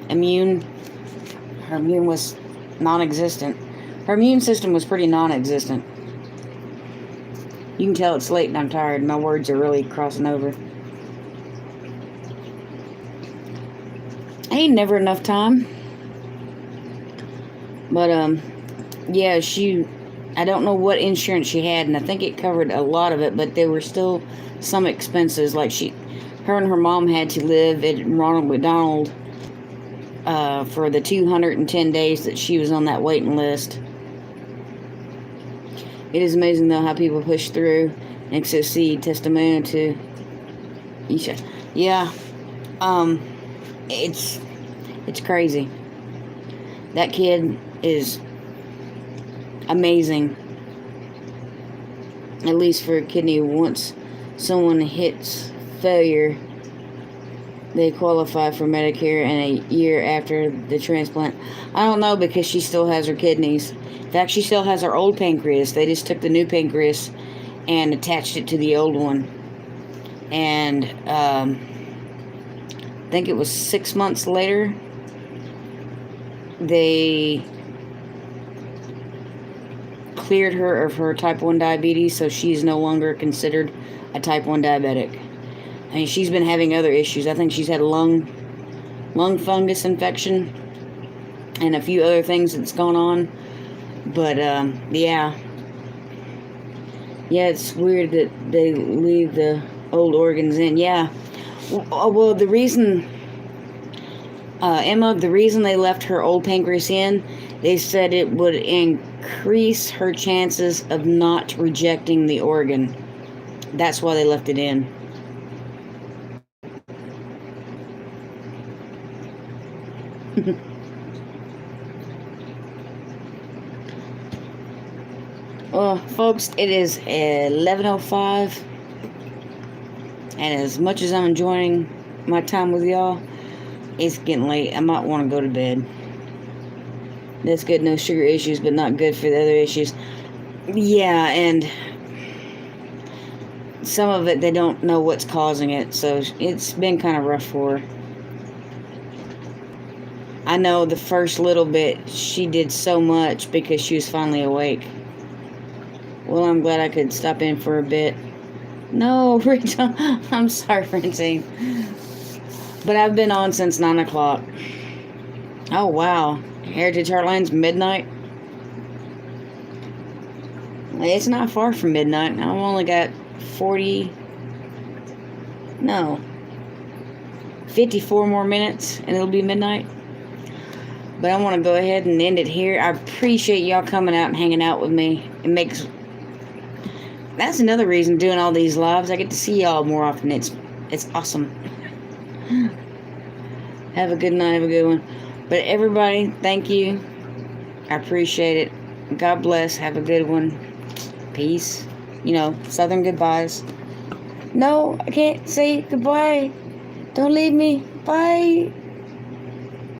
immune. Her immune was non-existent. Her immune system was pretty non-existent. You can tell it's late and I'm tired. My words are really crossing over. Ain't never enough time. But yeah, I don't know what insurance she had, and I think it covered a lot of it, but there were still some expenses. Like her and her mom had to live at Ronald McDonald for the 210 days that she was on that waiting list. It is amazing, though, how people push through and succeed. Testimony to Isha. Yeah, it's crazy. That kid is amazing. At least for a kidney, once someone hits failure, they qualify for Medicare in a year after the transplant. I don't know, because she still has her kidneys. In fact, she still has her old pancreas. They just took the new pancreas and attached it to the old one. And I think it was 6 months later, they cleared her of her type 1 diabetes, so she's no longer considered a type 1 diabetic. I mean, she's been having other issues. I think she's had a lung fungus infection and a few other things that's gone on. But, yeah, it's weird that they leave the old organs in. Yeah. Well, the reason, Emma, the reason they left her old pancreas in, they said it would increase her chances of not rejecting the organ. That's why they left it in. Well, folks, it is 11:05, and as much as I'm enjoying my time with y'all, it's getting late. I might want to go to bed. That's good, no sugar issues, but not good for the other issues. Yeah, and some of it, they don't know what's causing it, so it's been kind of rough for her. I know the first little bit, she did so much because she was finally awake. Well, I'm glad I could stop in for a bit. No, Rachel, I'm sorry, Francine. But I've been on since 9 o'clock. Oh, wow. Heritage Heartland's midnight. It's not far from midnight. I've only got 54 more minutes, and it'll be midnight. But I want to go ahead and end it here. I appreciate y'all coming out and hanging out with me. That's another reason doing all these lives. I get to see y'all more often. It's awesome. Have a good night. Have a good one. But everybody, thank you. I appreciate it. God bless. Have a good one. Peace. Southern goodbyes. No, I can't say goodbye. Don't leave me. Bye.